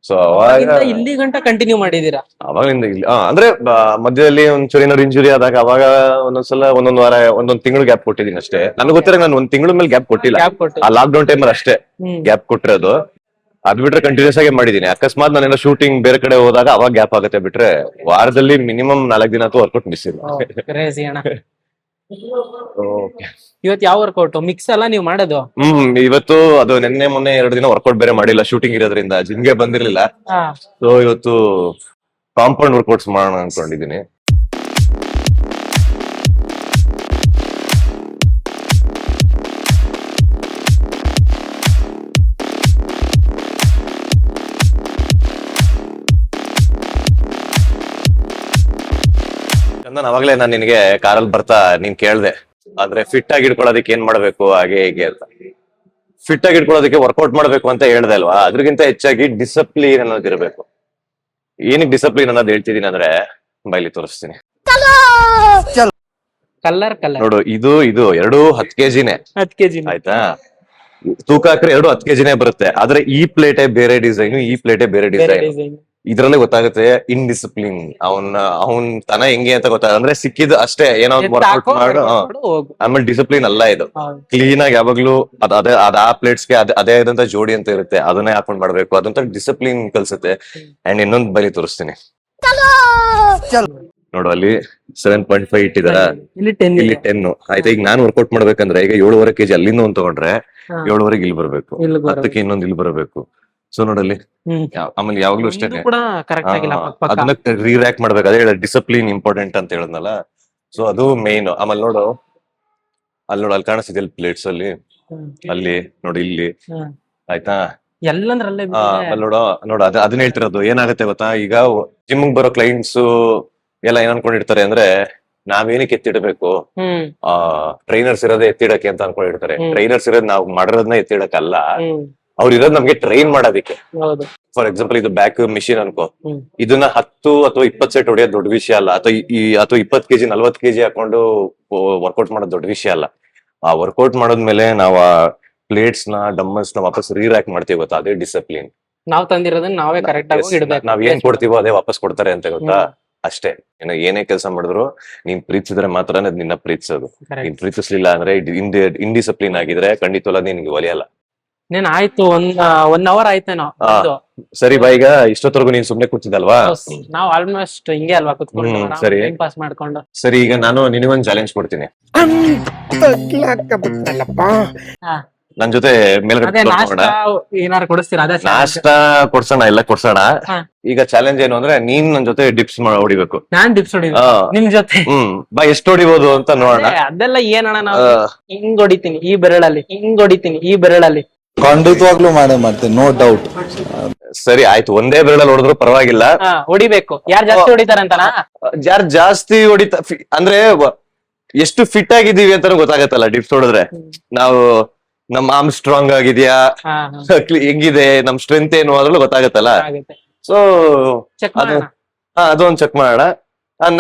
ಸೊ ಅವಾಗ ಇಲ್ಲಿ ಗಂಟ ಕಂಟಿನ್ಯೂ ಮಾಡಿದೀರಾ? ಅವಾಗಿಂದ ಇಲ್ಲಿ ಅಂದ್ರೆ ಮಧ್ಯದಲ್ಲಿ ಒಂಚೂರು ಏನಾದ್ರು ಇಂಜುರಿ ಆದಾಗ ಅವಾಗ ಒಂದೊಂದ್ಸಲ ಒಂದೊಂದ್ ವಾರ, ಒಂದೊಂದ್ ತಿಂಗಳು ಗ್ಯಾಪ್ ಕೊಟ್ಟಿದ್ದೀನಿ ಅಷ್ಟೇ. ನನಗೆ ಗೊತ್ತಿರೋ ನಾನು 1 ತಿಂಗಳ ಮೇಲೆ ಗ್ಯಾಪ್ ಕೊಟ್ಟಿಲ್ಲ. ಆ ಲಾಕ್ ಡೌನ್ ಟೈಮ್ ಅಷ್ಟೇ ಗ್ಯಾಪ್ ಕೊಟ್ಟಿರೋದು. ಅದ್ ಬಿಟ್ರೆ ಕಂಟಿನ್ಯೂಸ್ ಆಗಿ ಮಾಡಿದೀನಿ. ಅಕಸ್ಮಾತ್ ನಾನೆಲ್ಲ ಶೂಟಿಂಗ್ ಬೇರೆ ಕಡೆ ಹೋದಾಗ ಅವಾಗ ಗ್ಯಾಪ್ ಆಗುತ್ತೆ, ಬಿಟ್ರೆ ವಾರದಲ್ಲಿ ಮಿನಿಮಮ್ 4 ದಿನ ಅಂತೂ ವರ್ಕೌಟ್ ಮಿಸ್ ಇಲ್ಲ. ಇವತ್ತು ಯಾವ ವರ್ಕೌಟ್ ಮಿಕ್ಸ್ ಅಲ್ಲ ನೀವು ಮಾಡೋದು? ಇವತ್ತು ಅದು ಮೊನ್ನೆ 2 ದಿನ ವರ್ಕೌಟ್ ಬೇರೆ ಮಾಡಿಲ್ಲ, ಶೂಟಿಂಗ್ ಇರೋದ್ರಿಂದ ಜಿಮ್ಗೆ ಬಂದಿರ್ಲಿಲ್ಲ. ಸೊ ಇವತ್ತು ಕಾಂಪೌಂಡ್ ವರ್ಕೌಟ್ಸ್ ಮಾಡೋಣ ಅನ್ಕೊಂಡಿದೀನಿ. ಚಂದನ್, ಅವಾಗ್ಲೇ ನಾನು ನಿನಗೆ ಕಾರಲ್ಲಿ ಬರ್ತಾ ನೀನ್ ಕೇಳ್ದೆ, ಆದ್ರೆ ಫಿಟ್ ಆಗಿ ಇಟ್ಕೊಳ್ಳೋದಕ್ಕೆ ಏನ್ ಮಾಡ್ಬೇಕು ಹಾಗೆ ಹೀಗೆ ಅಂತ. ಫಿಟ್ ಆಗಿ ಇಟ್ಕೊಳ್ಳೋದಕ್ಕೆ ವರ್ಕೌಟ್ ಮಾಡ್ಬೇಕು ಅಂತ ಹೇಳ್ದೆ ಅಲ್ವಾ, ಅದ್ರಗಿಂತ ಹೆಚ್ಚಾಗಿ ಡಿಸಿಪ್ಲಿನ್ ಅನ್ನೋದಿರ್ಬೇಕು. ಏನಕ್ಕೆ ಡಿಸಿಪ್ಲಿನ್ ಅನ್ನೋದು ಹೇಳ್ತಿದೀನಿ ಅಂದ್ರೆ, ಬೈಲಿ ತೋರಿಸ್ತೀನಿ ನೋಡು. ಇದು 2 10 kgನೇ, 10 kg ಆಯ್ತಾ? ತೂಕ ಹಾಕ್ರೆ 2 10 kgನೇ ಬರುತ್ತೆ. ಆದ್ರೆ ಈ ಪ್ಲೇಟೇ ಬೇರೆ ಡಿಸೈನ್, ಈ ಪ್ಲೇಟೇ ಬೇರೆ ಡಿಸೈನ್. ಇದ್ರಲ್ಲೇ ಗೊತ್ತಾಗುತ್ತೆ ಇನ್ಡಿಸಿಪ್ಲಿನ್ ಅವನ್ ತನ ಹೆಂಗೆ ಅಂತ ಗೊತ್ತಾಗ. ಅಂದ್ರೆ ಸಿಕ್ಕಿದ್ ಅಷ್ಟೇ ಏನೋ ವರ್ಕೌಟ್ ಮಾಡು, ಆಮೇಲೆ ಡಿಸಿಪ್ಲಿನ್ ಅಲ್ಲ ಇದು. ಕ್ಲೀನ್ ಆಗಿ ಯಾವಾಗ್ಲೂ ಅದೇ ಆ ಪ್ಲೇಟ್ಸ್ಗೆ ಅದೇ ಆದಂತ ಜೋಡಿ ಅಂತ ಇರುತ್ತೆ, ಅದನ್ನೇ ಹಾಕೊಂಡ್ ಮಾಡ್ಬೇಕು. ಅದಂತ ಡಿಸಿಪ್ಲಿನ್ ಕಲ್ಸುತ್ತೆ. ಅಂಡ್ ಇನ್ನೊಂದ್ ಬಲಿ ತೋರಿಸ್ತೀನಿ. ನೋಡು ಅಲ್ಲಿ 7.5 ಇಟ್ಟಿದಾರ, ಇಲ್ಲಿ 10 ಇಲ್ಲಿ 10. ಆಯ್ತಾ, ಈಗ ನಾನು ವರ್ಕೌಟ್ ಮಾಡ್ಬೇಕಂದ್ರೆ ಈಗ 7.5 kg ಅಲ್ಲಿಂದ ಒಂದ್ ತಗೊಂಡ್ರೆ 7.5 ಇಲ್ಲಿ ಬರ್ಬೇಕು, 10ಕ್ಕೆ ಇನ್ನೊಂದ್ ಇಲ್ಲಿ ಬರಬೇಕು. ಸೊ ನೋಡಲ್ಲಿ ಆಮೇಲೆ ಯಾವಾಗ್ಲೂ ಅಷ್ಟೇ ಕೂಡ ಕರೆಕ್ಟ್ ಆಗಿಲ್ಲ ಪಕ್ಕ. ಅದನ್ನ ರೀರ್ಯಾಕ್ಟ್ ಮಾಡ್ಬೇಕು. ಅದೇ ಹೇಳ ಡಿಸಿಪ್ಲಿನ್ ಇಂಪಾರ್ಟೆಂಟ್ ಅಂತ ಹೇಳದ್ನಲ್ಲ, ಸೊ ಅದು ಮೇನ್. ಆಮೇಲೆ ನೋಡು ಅಲ್ಲಿ ಕಾಣಿಸ್ತಿದೆ ಪ್ಲೇಟ್ಸ್ ಅಲ್ಲಿ, ಅಲ್ಲಿ ನೋಡಿ ಇಲ್ಲಿ, ಆಯ್ತಾ. ಎಲ್ಲಂದ್ರಲ್ಲೇ ಆಮೇಲೆ ನೋಡು ಅದನ್ನ ಹೇಳ್ತಿರೋದು ಏನಾಗುತ್ತೆ ಗೊತ್ತಾ, ಈಗ ಜಿಮ್ ಬರೋ ಕ್ಲೈಂಟ್ಸ್ ಎಲ್ಲ ಏನ್ ಅನ್ಕೊಂಡಿರ್ತಾರೆ ಅಂದ್ರೆ ನಾವೇನಕ್ಕೆ ಎತ್ತಿಡ್ಬೇಕು, ಟ್ರೈನರ್ಸ್ ಇರೋದೇ ಎತ್ತಿಡಕ್ಕೆ ಅಂತ ಅನ್ಕೊಂಡಿರ್ತಾರೆ. ಟ್ರೈನರ್ಸ್ ಇರೋದ್ ನಾವ್ ಮಾಡಿರೋದನ್ನ ಎತ್ತಿಡಕ್ಕಲ್ಲ, ಅವ್ರು ಇರೋದ್ ನಮ್ಗೆ ಟ್ರೈನ್ ಮಾಡೋದಿಕ್ಕೆ. ಫಾರ್ ಎಕ್ಸಾಂಪಲ್ ಇದು ಬ್ಯಾಕ್ ಮಿಷಿನ್ ಅನ್ಕೋ, ಇದನ್ನ 10 ಅಥವಾ 20 ಸೆಟ್ ಹೊಡೆಯೋದು ದೊಡ್ಡ ವಿಷಯ ಅಲ್ಲ, ಅಥವಾ 20 kg 40 kg ಹಾಕೊಂಡು ವರ್ಕೌಟ್ ಮಾಡೋದು ದೊಡ್ಡ ವಿಷಯ ಅಲ್ಲ. ಆ ವರ್ಕೌಟ್ ಮಾಡೋದ್ಮೇಲೆ ನಾವು ಆ ಪ್ಲೇಟ್ಸ್ ನ ಡಂಬಲ್ಸ್ ನ ವಾಪಸ್ ರೀರ್ಯಾಕ್ ಮಾಡ್ತೀವಿ ಗೊತ್ತಾ, ಅದೇ ಡಿಸಿಪ್ಲಿನ್. ನಾವ್ ತಂದಿರೋದನ್ನ ನಾವೇ ಕರೆಕ್ಟ್ ಆಗಿ ಇಡ್ಬೇಕು. ನಾವ್ ಏನ್ ಕೊಡ್ತೀವೋ ಅದೇ ವಾಪಸ್ ಕೊಡ್ತಾರೆ ಅಂತ ಗೊತ್ತಾ, ಅಷ್ಟೇ. ಏನೇ ಕೆಲಸ ಮಾಡಿದ್ರು ನೀನ್ ಪ್ರೀತಿಸಿದ್ರೆ ಮಾತ್ರ ನಿನ್ನ ಪ್ರೀತಿಸೋದು. ನೀನ್ ಪ್ರೀತಿಸ್ಲಿಲ್ಲ ಅಂದ್ರೆ ಇಂಡಿಸಿಪ್ಲಿನ್ ಆಗಿದ್ರೆ ಖಂಡಿತವಲ್ಲ ನಿನ್ಗೆ ಒಲಿಯಲ್ಲ. ನೀನ್ ಆಯ್ತು ಒನ್ ಅವರ್ ಆಯ್ತೇನೋ. ಸರಿ ಬಾ, ಈಗ ಇಷ್ಟೊತ್ತರೆಗೂ ನೀನ್ ಸುಮ್ನೆ ಕೂತಿದ್ದಲ್ವಾ, ನಾವ್ ಆಲ್ಮೋಸ್ಟ್ ಹಿಂಗೆ ಅಲ್ವಾ ಕುತ್ಕೊಂಡು ಸರಿ ಟೈಮ್ ಪಾಸ್ ಮಾಡ್ಕೊಂಡು. ಸರಿ, ಈಗ ನಾನು ನಿನಗೊಂದ್ ಚಾಲೆಂಜ್ ಕೊಡ್ತೀನಿ. ನನ್ ಜೊತೆ ಮೇಲ್ಗಡೆ ಏನಾರು ಕೊಡಿಸ್ತೀರಾ? ಅದೇ ನಾಷ್ಟಾ ಕೊಡ್ಸೋಣ, ಎಲ್ಲ ಕೊಡ್ಸೋಣ. ಈಗ ಚಾಲೆಂಜ್ ಏನು ಅಂದ್ರೆ ನೀನ್ ನನ್ ಜೊತೆ ಡಿಪ್ಸ್ ಹೊಡಿಬೇಕು. ನಾನ್ ಡಿಪ್ಸ್ ಹೊಡಿ ನಿಮ್ ಜೊತೆ. ಬಾ, ಎಷ್ಟು ಹೊಡಿಬಹುದು ಅಂತ ನೋಡೋಣ. ಅದೆಲ್ಲ ಏನಣ್ಣ, ನಾವು ಹಿಂಗ್ ಹೊಡಿತೀನಿ ಈ ಬೆರಳಲ್ಲಿ, ಹಿಂಗ್ ಹೊಡಿತೀನಿ ಈ ಬೆರಳಲ್ಲಿ. ಖಂಡಿತವಾಗ್ಲೂ ಮಾಡ್ತೇನೆ, ನೋ ಡೌಟ್. ಸರಿ ಆಯ್ತು, ಒಂದೇ ಬೆರಳಲ್ಲಿ ಹೊಡೆದ್ರು ಪರವಾಗಿಲ್ಲ. ಹೊಡಿಬೇಕು. ಯಾರು ಜಾಸ್ತಿ ಹೊಡಿತಾರಂತನಾ? ಯಾರು ಜಾಸ್ತಿ ಅಂದ್ರೆ ಎಷ್ಟು ಫಿಟ್ ಆಗಿದೀವಿ ಅಂತ ಗೊತ್ತಾಗತ್ತಲ್ಲ ಡಿಪ್ಸ್ ಹೊಡೆದ್ರೆ. ನಾವು ನಮ್ ಆರ್ಮ್ ಸ್ಟ್ರಾಂಗ್ ಆಗಿದ್ಯಾ, ಹೆಂಗಿದೆ, ನಮ್ ಸ್ಟ್ರೆಂತ್ ಏನು ಅದ್ರಲ್ಲೂ ಗೊತ್ತಾಗತ್ತಲ್ಲ. ಸೊ ಅದೊಂದ್ ಚೆಕ್ ಮಾಡೋಣ.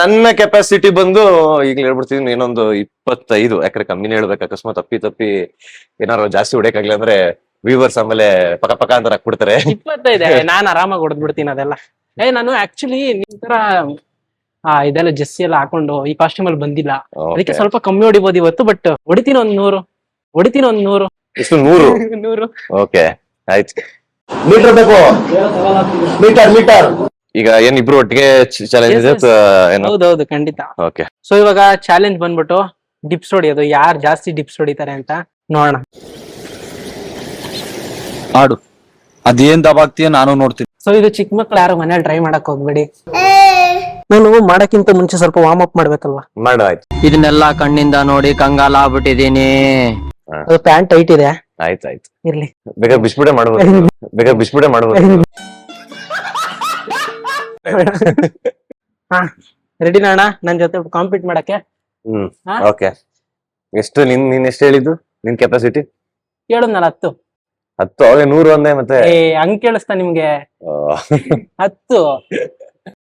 ನನ್ನ ಕೆಪಾಸಿಟಿ ಬಂದು ಈಗ್ಲೇ ಹೇಳ್ಬಿಡ್ತೀನಿ, ಇನ್ನೊಂದು 25. ಯಾಕಂದ್ರೆ ಕಮ್ಮಿನೇ ಹೇಳ್ಬೇಕು, ಅಕಸ್ಮಾತ್ ತಪ್ಪಿ ಏನಾರು ಜಾಸ್ತಿ ಹೊಡಿಯಕ್ಕಾಗ್ಲಿ ಅಂದ್ರೆ ವ್ಯೂವರ್ಸ್ ಆಮೇಲೆ ಪಕ್ಕ ಅಂತ ಹಾಕ್ಬಿಡ್ತಾರೆ. 25 ನಾನ್ ಆರಾಮಾಗಿ ಹೊಡೆದ್ಬಿಡ್ತೀನಿ ಅದೆಲ್ಲ. ನಾನು ಆಕ್ಚುಲಿ ನಿಮ್ ತರ ಇದೆಲ್ಲ ಜೆಸ್ಸಿ ಎಲ್ಲ ಹಾಕೊಂಡು ಈ ಕಾಸ್ಟ್ಯೂಮ್ ಅಲ್ಲಿ ಬಂದಿಲ್ಲ, ಅದಕ್ಕೆ ಸ್ವಲ್ಪ ಕಮ್ಮಿ ಹೊಡಿಬೋದು ಇವತ್ತು. ಬಟ್ ಹೊಡಿತೀನಿ ಒಂದ್ 100. ಎಷ್ಟು? 100. ಓಕೆ ಆಯ್ತು. ಮೀಟರ್ ಬೇಕು, ಮೀಟರ್. ಈಗ ಏನ್ ಇಬ್ರು ಒಟ್ಟಿಗೆ ಚಾಲೆಂಜ್ ಇದೆ? ಹೌದೌದು, ಖಂಡಿತ. ಓಕೆ. ಸೊ ಇವಾಗ ಚಾಲೆಂಜ್ ಬಂದ್ಬಿಟ್ಟು ಡಿಪ್ಸ್ ಹೊಡಿಯೋದು, ಯಾರು ಜಾಸ್ತಿ ಡಿಪ್ಸ್ ಹೊಡಿತಾರೆ ಅಂತ ನೋಡೋಣ. ಆಡು, ಅದೇನ್ ದಬಾಗ್ತೀಯ ನಾನು ನೋಡ್ತೀನಿ. ಸೊ ಇದು ಚಿಕ್ಕ ಮಕ್ಳು ಯಾರು ಮನೇಲಿ ಟ್ರೈ ಮಾಡಕ್ ಹೋಗ್ಬೇಡಿ. ನಾನು ಮಾಡಕ್ಕಿಂತ ಮುಂಚೆ ಸ್ವಲ್ಪ ವಾರ್ಮ್ ಅಪ್ ಮಾಡ್ಬೇಕಲ್ವಾ. ಮಾಡು, ಆಯ್ತು. ಇದನ್ನೆಲ್ಲ ಕಣ್ಣಿಂದ ನೋಡಿ ಕಂಗಾಲ ಆಗ್ಬಿಟ್ಟಿದೀನಿ. ಅದು ಪ್ಯಾಂಟ್ ಟೈಟ್ ಇದೆ. ಆಯ್ತು ಇರ್ಲಿ, ಬೇಕಾದ್ರೆ ಬಿಸ್ಬಿಡೆ ಮಾಡ್ಬೋದು. ರೆಡಿ ಅಣ್ಣ ನನ್ ಜೊತೆ ಕಾಂಪೀಟ್ ಮಾಡಕ್ಕೆ? ಓಕೆ. ಎಷ್ಟು ನೀನ್ ಎಷ್ಟು ಹೇಳಿದ್ದು ನಿನ್ ಕೆಪಾಸಿಟಿ? ಕೇಳುದ್ನಲ್ಲ 10. ಅವಾಗ 100 ಅಂದೆ ಮತ್ತೆ. ಹಂಗ್ ಕೇಳಿಸ್ತಾ ನಿಮ್ಗೆ? 10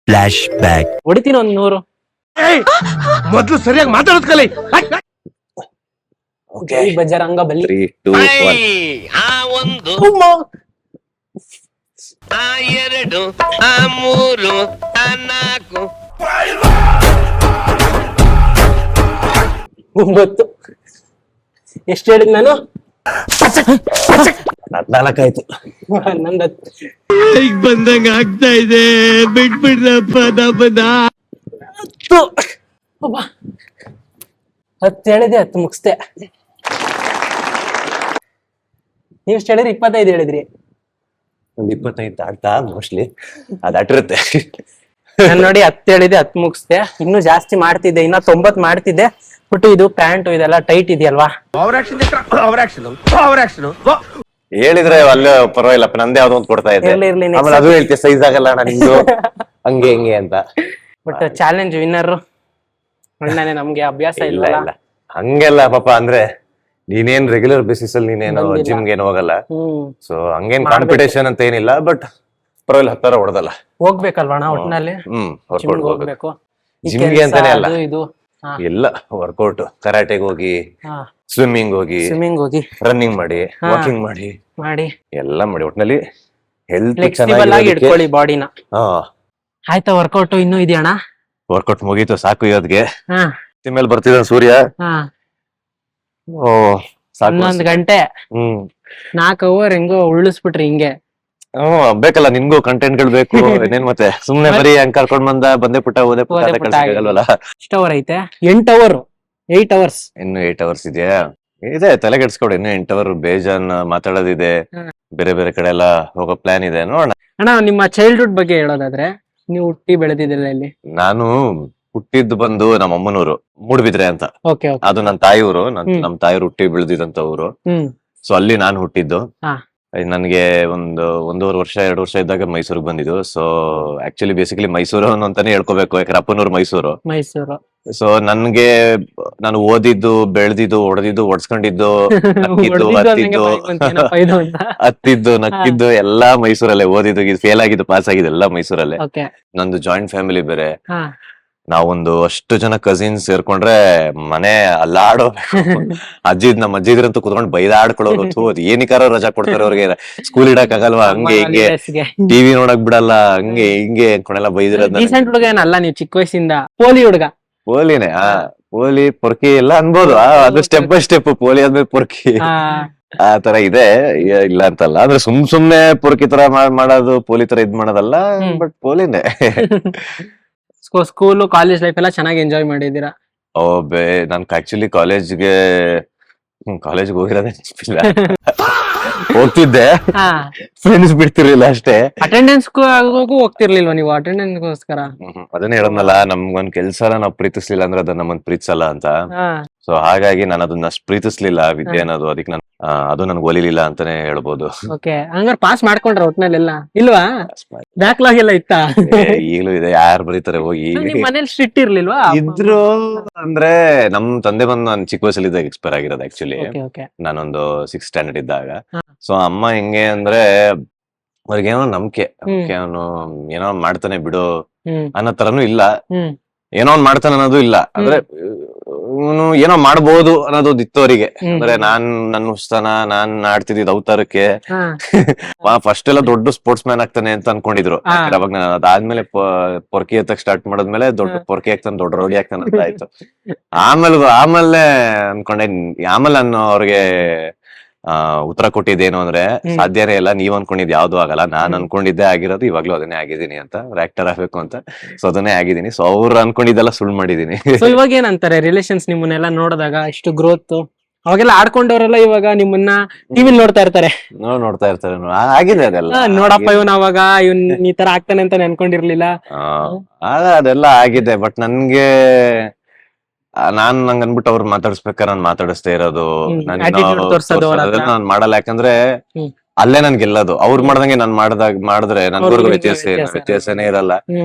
ಫ್ಲಾಶ್ ಬ್ಯಾಕ್. ಹೊಡಿತೀನಿ ಒಂದ್ 100. ಮೊದ್ಲು ಸರಿಯಾಗಿ ಮಾತಾಡೋದ್ ಕಲಿ. ಬಜರಂಗ ಬಲಿ. 3, 2, 1. ಆ 1, ಆ 2, ಆ 3, ಆ 4. 9. ಎಷ್ಟು ಹೇಳಿದ್ ನಾನು? 14 ಆಯ್ತು. ನಂದು ಈಗ ಬಂದಂಗ ಆಗ್ತಾ ಇದೆ, ಬಿಟ್ಬಿಡ್ರಪ್ಪ ದಬ್ಬದ. 10 ಹೇಳಿದೆ, 10 ಮುಗಿಸ್ದೆ. ನೀವ್ ಎಷ್ಟು ಹೇಳಿದ್ರಿ? 25 ಹೇಳಿದ್ರಿ. ಒಂದ್ 25 ದಾಟ್ತಾ ಮೋಸ್ಟ್ಲಿ ಅದಾಟಿರುತ್ತೆ. ನಾನು ನೋಡಿ 10 ಹೇಳಿದೆ, 10 ಮುಗಿಸ್ದೆ. ಇನ್ನು ಜಾಸ್ತಿ ಮಾಡ್ತಿದ್ದೆ, ಇನ್ನ 90 ಮಾಡ್ತಿದ್ದೆ. ಬಟ್ ಇದು ಪ್ಯಾಂಟ್ ಇದೆಲ್ಲ ಟೈಟ್ ಇದೆಯಲ್ವಾ. ಹೇಳಿದ್ರೆ ಅಲ್ಲೇ ಪರವಾಗಿಲ್ಲಪ್ಪ, ನಂದೇ ಯಾವ್ದೋ ಒಂದು ಕೊಡ್ತಾ ಇದ್ದೆ. ಆಮೇಲೆ ಅದು ಹೇಳ್ತೀಯ ಸೈಜ್ ಆಗಲ್ಲ ಅಣ್ಣ ನಿಮ್ದು, ಹಂಗೆ ಅಂತ. ಬಟ್ ಚಾಲೆಂಜ್ ವಿನ್ನರ್ ಅಣ್ಣನೇ, ನಮ್ಗೆ ಅಭ್ಯಾಸ ಇಲ್ಲ. ಹಂಗೆಲ್ಲ ಪಾಪ, ಅಂದ್ರೆ ನೀನೇನ್ ರೆಗ್ಯುಲರ್ ಬೇಸಿಸ್ ಅಲ್ಲಿ ನೀನೇನು ಜಿಮ್ಗೆ ಏನು ಹೋಗಲ್ಲ. ಸೊ ಹಂಗೇನ್ ಕಾಂಪಿಟೇಷನ್ ಅಂತ ಏನಿಲ್ಲ. ಬಟ್ ಪರವಾಗಿಲ್ಲ, 10 ಹೊಡೆದಲ್ಲ. ಹೋಗ್ಬೇಕಲ್ವಾ ಅಣ್ಣ ಒಟ್ಟಿನಲ್ಲಿ. ಹೋಗ್ಬೇಕು ಜಿಮ್ಗೆ ಅಂತಾನೆ ಅಲ್ಲ, ಇದು ಎಲ್ಲ ವರ್ಕೌಟ್, ಕರಾಟೆಗೆ ಹೋಗಿ, ಸ್ವಿಮ್ಮಿಂಗ್ ಹೋಗಿ, ರನ್ನಿಂಗ್ ಮಾಡಿ, ವಾಕಿಂಗ್ ಮಾಡಿ ಎಲ್ಲ ಮಾಡಿ, ಒಟ್ಟಿನಲ್ಲಿ ಹೆಲ್ತ್ ಫ್ಲೆಕ್ಸಿಬಲ್ ಆಗಿ ಇಟ್ಕೊಳ್ಳಿ ಬಾಡಿನ. ಆಯ್ತಾ ವರ್ಕೌಟ್ ಇನ್ನೂ ಇದೆಯಣ್ಣ? ವರ್ಕೌಟ್ ಮುಗೀತು, ಸಾಕು. ಇವತ್ಗೆ ಮೇಲೆ ಬರ್ತಿದ ಸೂರ್ಯ. ಓ ಸಾಕು. 11 ಗಂಟೆ 4 ಅವರ್ ಹೆಂಗೋ ಉಳಿಸ್ಬಿಟ್ರಿ ಹಿಂಗೆ. ಬೇಕಲ್ಲ ನಿನ್ಗೂ ಕಂಟೆಂಟ್ ಗಳು ಬೇಕು ಇನ್ನೇನ್ ಮತ್ತೆ ಸುಮ್ನೆ ಬರೀ ಹಂಗ್ ಕರ್ಕೊಂಡ್ ಬಂದೆ ಪುಟ್ಟ ಓದೆ ಪುಟ್ಟ ಓದೆ ಅಂತ ಪುಟ್ಟ ಕಳ್ಸಕ್ಕಾಗಲ್ವಲ್ಲ. ಎಷ್ಟು ಅವರ್ ಐತೆ? 8 ಅವರ್ಸ್. ಇನ್ನು 8 ಅವರ್ಸ್ ಇದೆಯಾ? ಇದೆ, ತಲೆ ಕೆಡ್ಸ್ಕೊಡಿ, ಇನ್ನು 8 ಅವರ್ ಬೇಜಾನ್ ಮಾತಾಡೋದಿದೆ. ಹ್ಮ್. ಬೇರೆ ಬೇರೆ ಕಡೆ ಎಲ್ಲ ಹೋಗೋ ಪ್ಲಾನ್ ಇದೆ, ನೋಡೋಣ. ಅಣ್ಣ ನಿಮ್ಮ ಚೈಲ್ಡ್ಹುಡ್ ಬಗ್ಗೆ ಹೇಳೋದಾದ್ರೆ, ನೀವು ಹುಟ್ಟಿ ಬೆಳೆದಿದ್ದಿಲ್ಲ ಇಲ್ಲಿ? ನಾನು ಹುಟ್ಟಿದ್ದು ಬಂದು ನಮ್ಮ ಅಮ್ಮನೂರು ಮೂಡ್ಬಿದ್ರೆ ಅಂತ. Okay okay. ಅದು ನನ್ನ ತಾಯಿ ಊರು. ಹ್ಮ್. ನಮ್ ತಾಯಿರು ಹುಟ್ಟಿ ಬೆಳೆದಿದಂತ ಊರು. ಹ್ಮ್. ಸೊ ಅಲ್ಲಿ ನಾನು ಹುಟ್ಟಿದ್ದು. ಹಾ. ನನ್ಗೆ ಒಂದೂವರೆ ವರ್ಷ 2 ವರ್ಷ ಇದ್ದಾಗ ಮೈಸೂರಿಗೆ ಬಂದಿದ್ದು. ಸೊ ಆಕ್ಚುಲಿ ಬೇಸಿಕಲಿ ಮೈಸೂರು ಅಂತಾನೆ ಹೇಳ್ಕೋಬೇಕು, ಯಾಕಂದ್ರೆ ಅಪ್ಪನೂರು ಮೈಸೂರು. ಮೈಸೂರು. ಸೊ ನನ್ಗೆ ನಾನು ಓದಿದ್ದು, ಬೆಳೆದಿದ್ದು, ಹೊಡೆದಿದ್ದು, ಹೊಡ್ಸ್ಕೊಂಡಿದ್ದು, ನಕ್ಕಿದ್ದು, ಹೊಡ್ದಿದ್ದು ಅನ್ನಂಗೆ ಹತ್ತಿದ್ದು ಬಾಯಿಗೆ ಬಂತೇನಪ್ಪ ಇದು ಅಂತ. ಹತ್ತಿದ್ದು, ನಕ್ಕಿದ್ದು ಎಲ್ಲಾ ಮೈಸೂರಲ್ಲೇ. ಓದಿದ್ದು, ಫೇಲ್ ಆಗಿದ್ದು, ಪಾಸ್ ಆಗಿದ್ದು ಎಲ್ಲ ಮೈಸೂರಲ್ಲೇ. ಓಕೆ. ನಂದು ಜಾಯಿಂಟ್ ಫ್ಯಾಮಿಲಿ ಬೇರೆ. ಹಾ. ನಾವೊಂದು ಅಷ್ಟು ಜನ ಕಸಿನ್ಸ್ ಸೇರ್ಕೊಂಡ್ರೆ ಮನೆ ಅಲ್ಲಾಡೋ. ನಮ್ಮ ಅಜ್ಜಿದ್ರಂತೂ ಕುತ್ಕೊಂಡು ಬೈದಾಡ್ಕೊಳ್ಳೋರು. ಅದ್ ಏನಿಕಾರ ರಜಾ ಕೊಡ್ತಾರೆ ಅವ್ರಿಗೆ, ಸ್ಕೂಲ್ ಇಡಕ್ ಆಗಲ್ವಾ, ಹಂಗೆ ಹಿಂಗೆ, ಟಿವಿ ನೋಡಕ್ ಬಿಡಲ್ಲ, ಹಂಗೆ ಹಿಂಗೆ ಅನ್ಕೊಂಡೆಲ್ಲ ಬೈದಿರೋದ್. ರೀಸೆಂಟ್ ಹುಡುಗ ಏನಲ್ಲ, ನೀವು ಚಿಕ್ಕ ವಯಸ್ಸಿಂದ ಪೋಲಿ ಹುಡುಗ. ಪೋಲಿನೇ, ಪೋಲಿ ಪೊರ್ಕಿ ಎಲ್ಲ ಅನ್ಬೋದು. ಅದು ಸ್ಟೆಪ್ ಬೈ ಸ್ಟೆಪ್, ಪೋಲಿ ಆದ್ಮೇಲೆ ಪೊರ್ಕಿ ಆ ತರ ಇದೆ. ಇಲ್ಲ ಅಂತಲ್ಲ, ಅಂದ್ರೆ ಸುಮ್ನೆ ಪೊರ್ಕಿ ತರ ಮಾಡೋದು, ಪೋಲಿ ತರ ಇದ್ ಮಾಡೋದಲ್ಲ, ಬಟ್ ಪೋಲಿನೇ. ಸ್ಕೂಲು ಕಾಲೇಜ್ ಲೈಫ್ ಎಲ್ಲ ಚೆನ್ನಾಗಿ ಎಂಜಾಯ್ ಮಾಡಿದೀರಾ? ನನ್ ಆಕ್ಚುಲಿ ಕಾಲೇಜ್ಗೆ ಹೋಗಿರೋದೇ ನೆನಪಿಲ್ಲ. ಹೋಗ್ತಿದ್ದೆ, ಫ್ರೆಂಡ್ಸ್ ಬಿಡ್ತಿರ್ಲಿಲ್ಲ ಅಷ್ಟೇ. ಅಟೆಂಡೆನ್ಸ್ ಹೋಗ್ತಿರ್ಲಿಲ್ವಾ ನೀವು ಅಟೆಂಡೆನ್ಸ್ಗೋಸ್ಕರ? ಅದನ್ನೇ ಹೇಳದ್ನಲ್ಲ, ನಮ್ಗೊಂದ್ ಕೆಲ್ಸನ ನಾವ್ ಪ್ರೀತಿಸ್ಲಿಲ್ಲ ಅಂದ್ರೆ ಅದನ್ನ ನಮ್ಮನ್ ಪ್ರೀತಿಸಲ್ಲ ಅಂತ. ಸೊ ಹಾಗಾಗಿ ನಾನು ಅದನ್ನ ಅಷ್ಟು ಪ್ರೀತಿಸ್ಲಿಲ್ಲ ವಿದ್ಯೆ ಅನ್ನೋದು. ಅದಕ್ಕೆ ನಾನು ಅದು ನನ್ಗೆ ಒಲಿಲಿಲ್ಲ ಅಂತಾನೆ ಹೇಳ್ಬೋದು. ಓಕೆ, ಹಂಗಾರೆ ಪಾಸ್ ಮಾಡ್ಕೊಂಡ್ರ ಒಟ್ನಲ್ಲೆಲ್ಲ ಇಲ್ವಾ? ಬ್ಯಾಕ್ಲಾಗ್ ಎಲ್ಲ ಇತ್ತಾ? ಈಗಲೂ ಇದೆ, ಯಾರು ಬರೀತಾರೆ ಹೋಗಿ. ನಿಮ್ ಮನೇಲಿ ಸ್ಟ್ರಿಕ್ಟ್ ಇರ್ಲಿಲ್ವಾ? ಇದ್ರು ಅಂದ್ರೆ ನಮ್ ತಂದೆ ಬಂದು ನಾನು ಚಿಕ್ಕ ವಯಸ್ಸಲ್ಲಿದ್ದಾಗ ಎಕ್ಸ್ಪೈರ್ ಆಗಿರೋದು ಆಕ್ಚುಲಿ. ನಾನೊಂದು 6th ಸ್ಟ್ಯಾಂಡರ್ಡ್ ಇದ್ದಾಗ. ಸೊ ಅಮ್ಮ ಹೆಂಗೆ ಅಂದ್ರೆ ಅವ್ರಿಗೇನೋ ನಂಬಿಕೆ, ಅವನು ಏನೋ ಮಾಡ್ತಾನೆ ಬಿಡು ಅನ್ನೋ ತರನು ಇಲ್ಲ, ಏನೋ ಒಂದ್ ಮಾಡ್ತಾನೆ ಅನ್ನೋದು ಇಲ್ಲ. ಅಂದ್ರೆ ಇವನು ಏನೋ ಮಾಡ್ಬೋದು ಅನ್ನೋದು ಇತ್ತು ಅವರಿಗೆ. ಅಂದ್ರೆ ನನ್ನ ಉತ್ಸಾನ, ನಾನ್ ಆಡ್ತಿದ್ದ ಅವತಾರಕ್ಕೆ ಫಸ್ಟ್ ಎಲ್ಲ ದೊಡ್ಡ ಸ್ಪೋರ್ಟ್ಸ್ ಮ್ಯಾನ್ ಆಗ್ತಾನೆ ಅಂತ ಅನ್ಕೊಂಡಿದ್ರು. ಅವಾಗ ನಾನು ಅದಾದ್ಮೇಲೆ ಪೊರ್ಕಿ ಎತ್ತಕ್ ಸ್ಟಾರ್ಟ್ ಮಾಡಿದ್ಮೇಲೆ ದೊಡ್ಡ ಪೊರ್ಕಿ ಆಗ್ತಾನೆ, ದೊಡ್ಡ ರೌಡಿ ಆಗ್ತಾನೆ ಅಂತ ಆಯ್ತು. ಆಮೇಲೆ ಅನ್ಕೊಂಡೆ. ಆಮೇಲೆ ನಾನು ಅವ್ರಿಗೆ ಉತ್ತರ ಕೊಟ್ಟಿದ್ದೇನು ಅಂದ್ರೆ, ಸಾಧ್ಯನೇ ಇಲ್ಲ, ನೀವ್ ಅನ್ಕೊಂಡಿದ್ ಯಾವ್ದು ಆಗಲ್ಲ, ನಾನ್ ಅನ್ಕೊಂಡಿದ್ದೆ ಆಗಿರೋದು, ಇವಾಗ್ಲೂ ಅದನ್ನೇ ಆಗಿದ್ದೀನಿ ಅಂತ, ಆಕ್ಟರ್ ಆಗ್ಬೇಕು ಅಂತ. ಸೊ ಅದನ್ನೇ ಆಗಿದ್ದೀನಿ. ಸೊ ಅವ್ರು ಅನ್ಕೊಂಡಿದ್ದೆಲ್ಲ ಸುಳ್ಳು ಮಾಡಿದೀನಿ. ಸೊ ಇವಾಗ ಏನಂತಾರೆ ರಿಲೇಷನ್ಸ್ ನಿಮ್ಮನ್ನೆಲ್ಲ ನೋಡಿದಾಗ, ಇಷ್ಟು ಗ್ರೋತ್, ಅವಾಗೆಲ್ಲ ಆಡ್ಕೊಂಡವ್ರೆಲ್ಲ ಇವಾಗ ನಿಮ್ಮನ್ನ ಟಿವಿಲ್ ನೋಡ್ತಾ ಇರ್ತಾರೆ. ನೋಡ್ತಾ ಇರ್ತಾರೆ. ಆಗಿದೆ ಅದೆಲ್ಲ. ನೋಡಪ್ಪ ಇವನ್ ಅವಾಗ ಇವನ್ ಈ ತರ ಆಗ್ತಾನೆ ಅಂತ ಅನ್ಕೊಂಡಿರ್ಲಿಲ್ಲ. ಅದೆಲ್ಲ ಆಗಿದೆ. ಬಟ್ ನನ್ಗೆ ನಂಗ್ ಅನ್ಬಿಟ್ಟು ಅವ್ರು ಮಾತಾಡಿಸ್ಬೇಕಾರೆ ನಾನ್ ಮಾತಾಡಿಸ್ತಾ ಇರೋದು, ನಾನ್ ಮಾಡಲ್ಲ. ಯಾಕಂದ್ರೆ ಅಲ್ಲೇ ನನ್ ಗೆಲ್ಲೋದು. ಅವ್ರು ಮಾಡ್ದಂಗೆ ನಾನ್ ಮಾಡಿದ್ರೆ ನನ್ಗೂರ್ಗು ವ್ಯತ್ಯಾಸನೇ ಇರಲ್ಲ.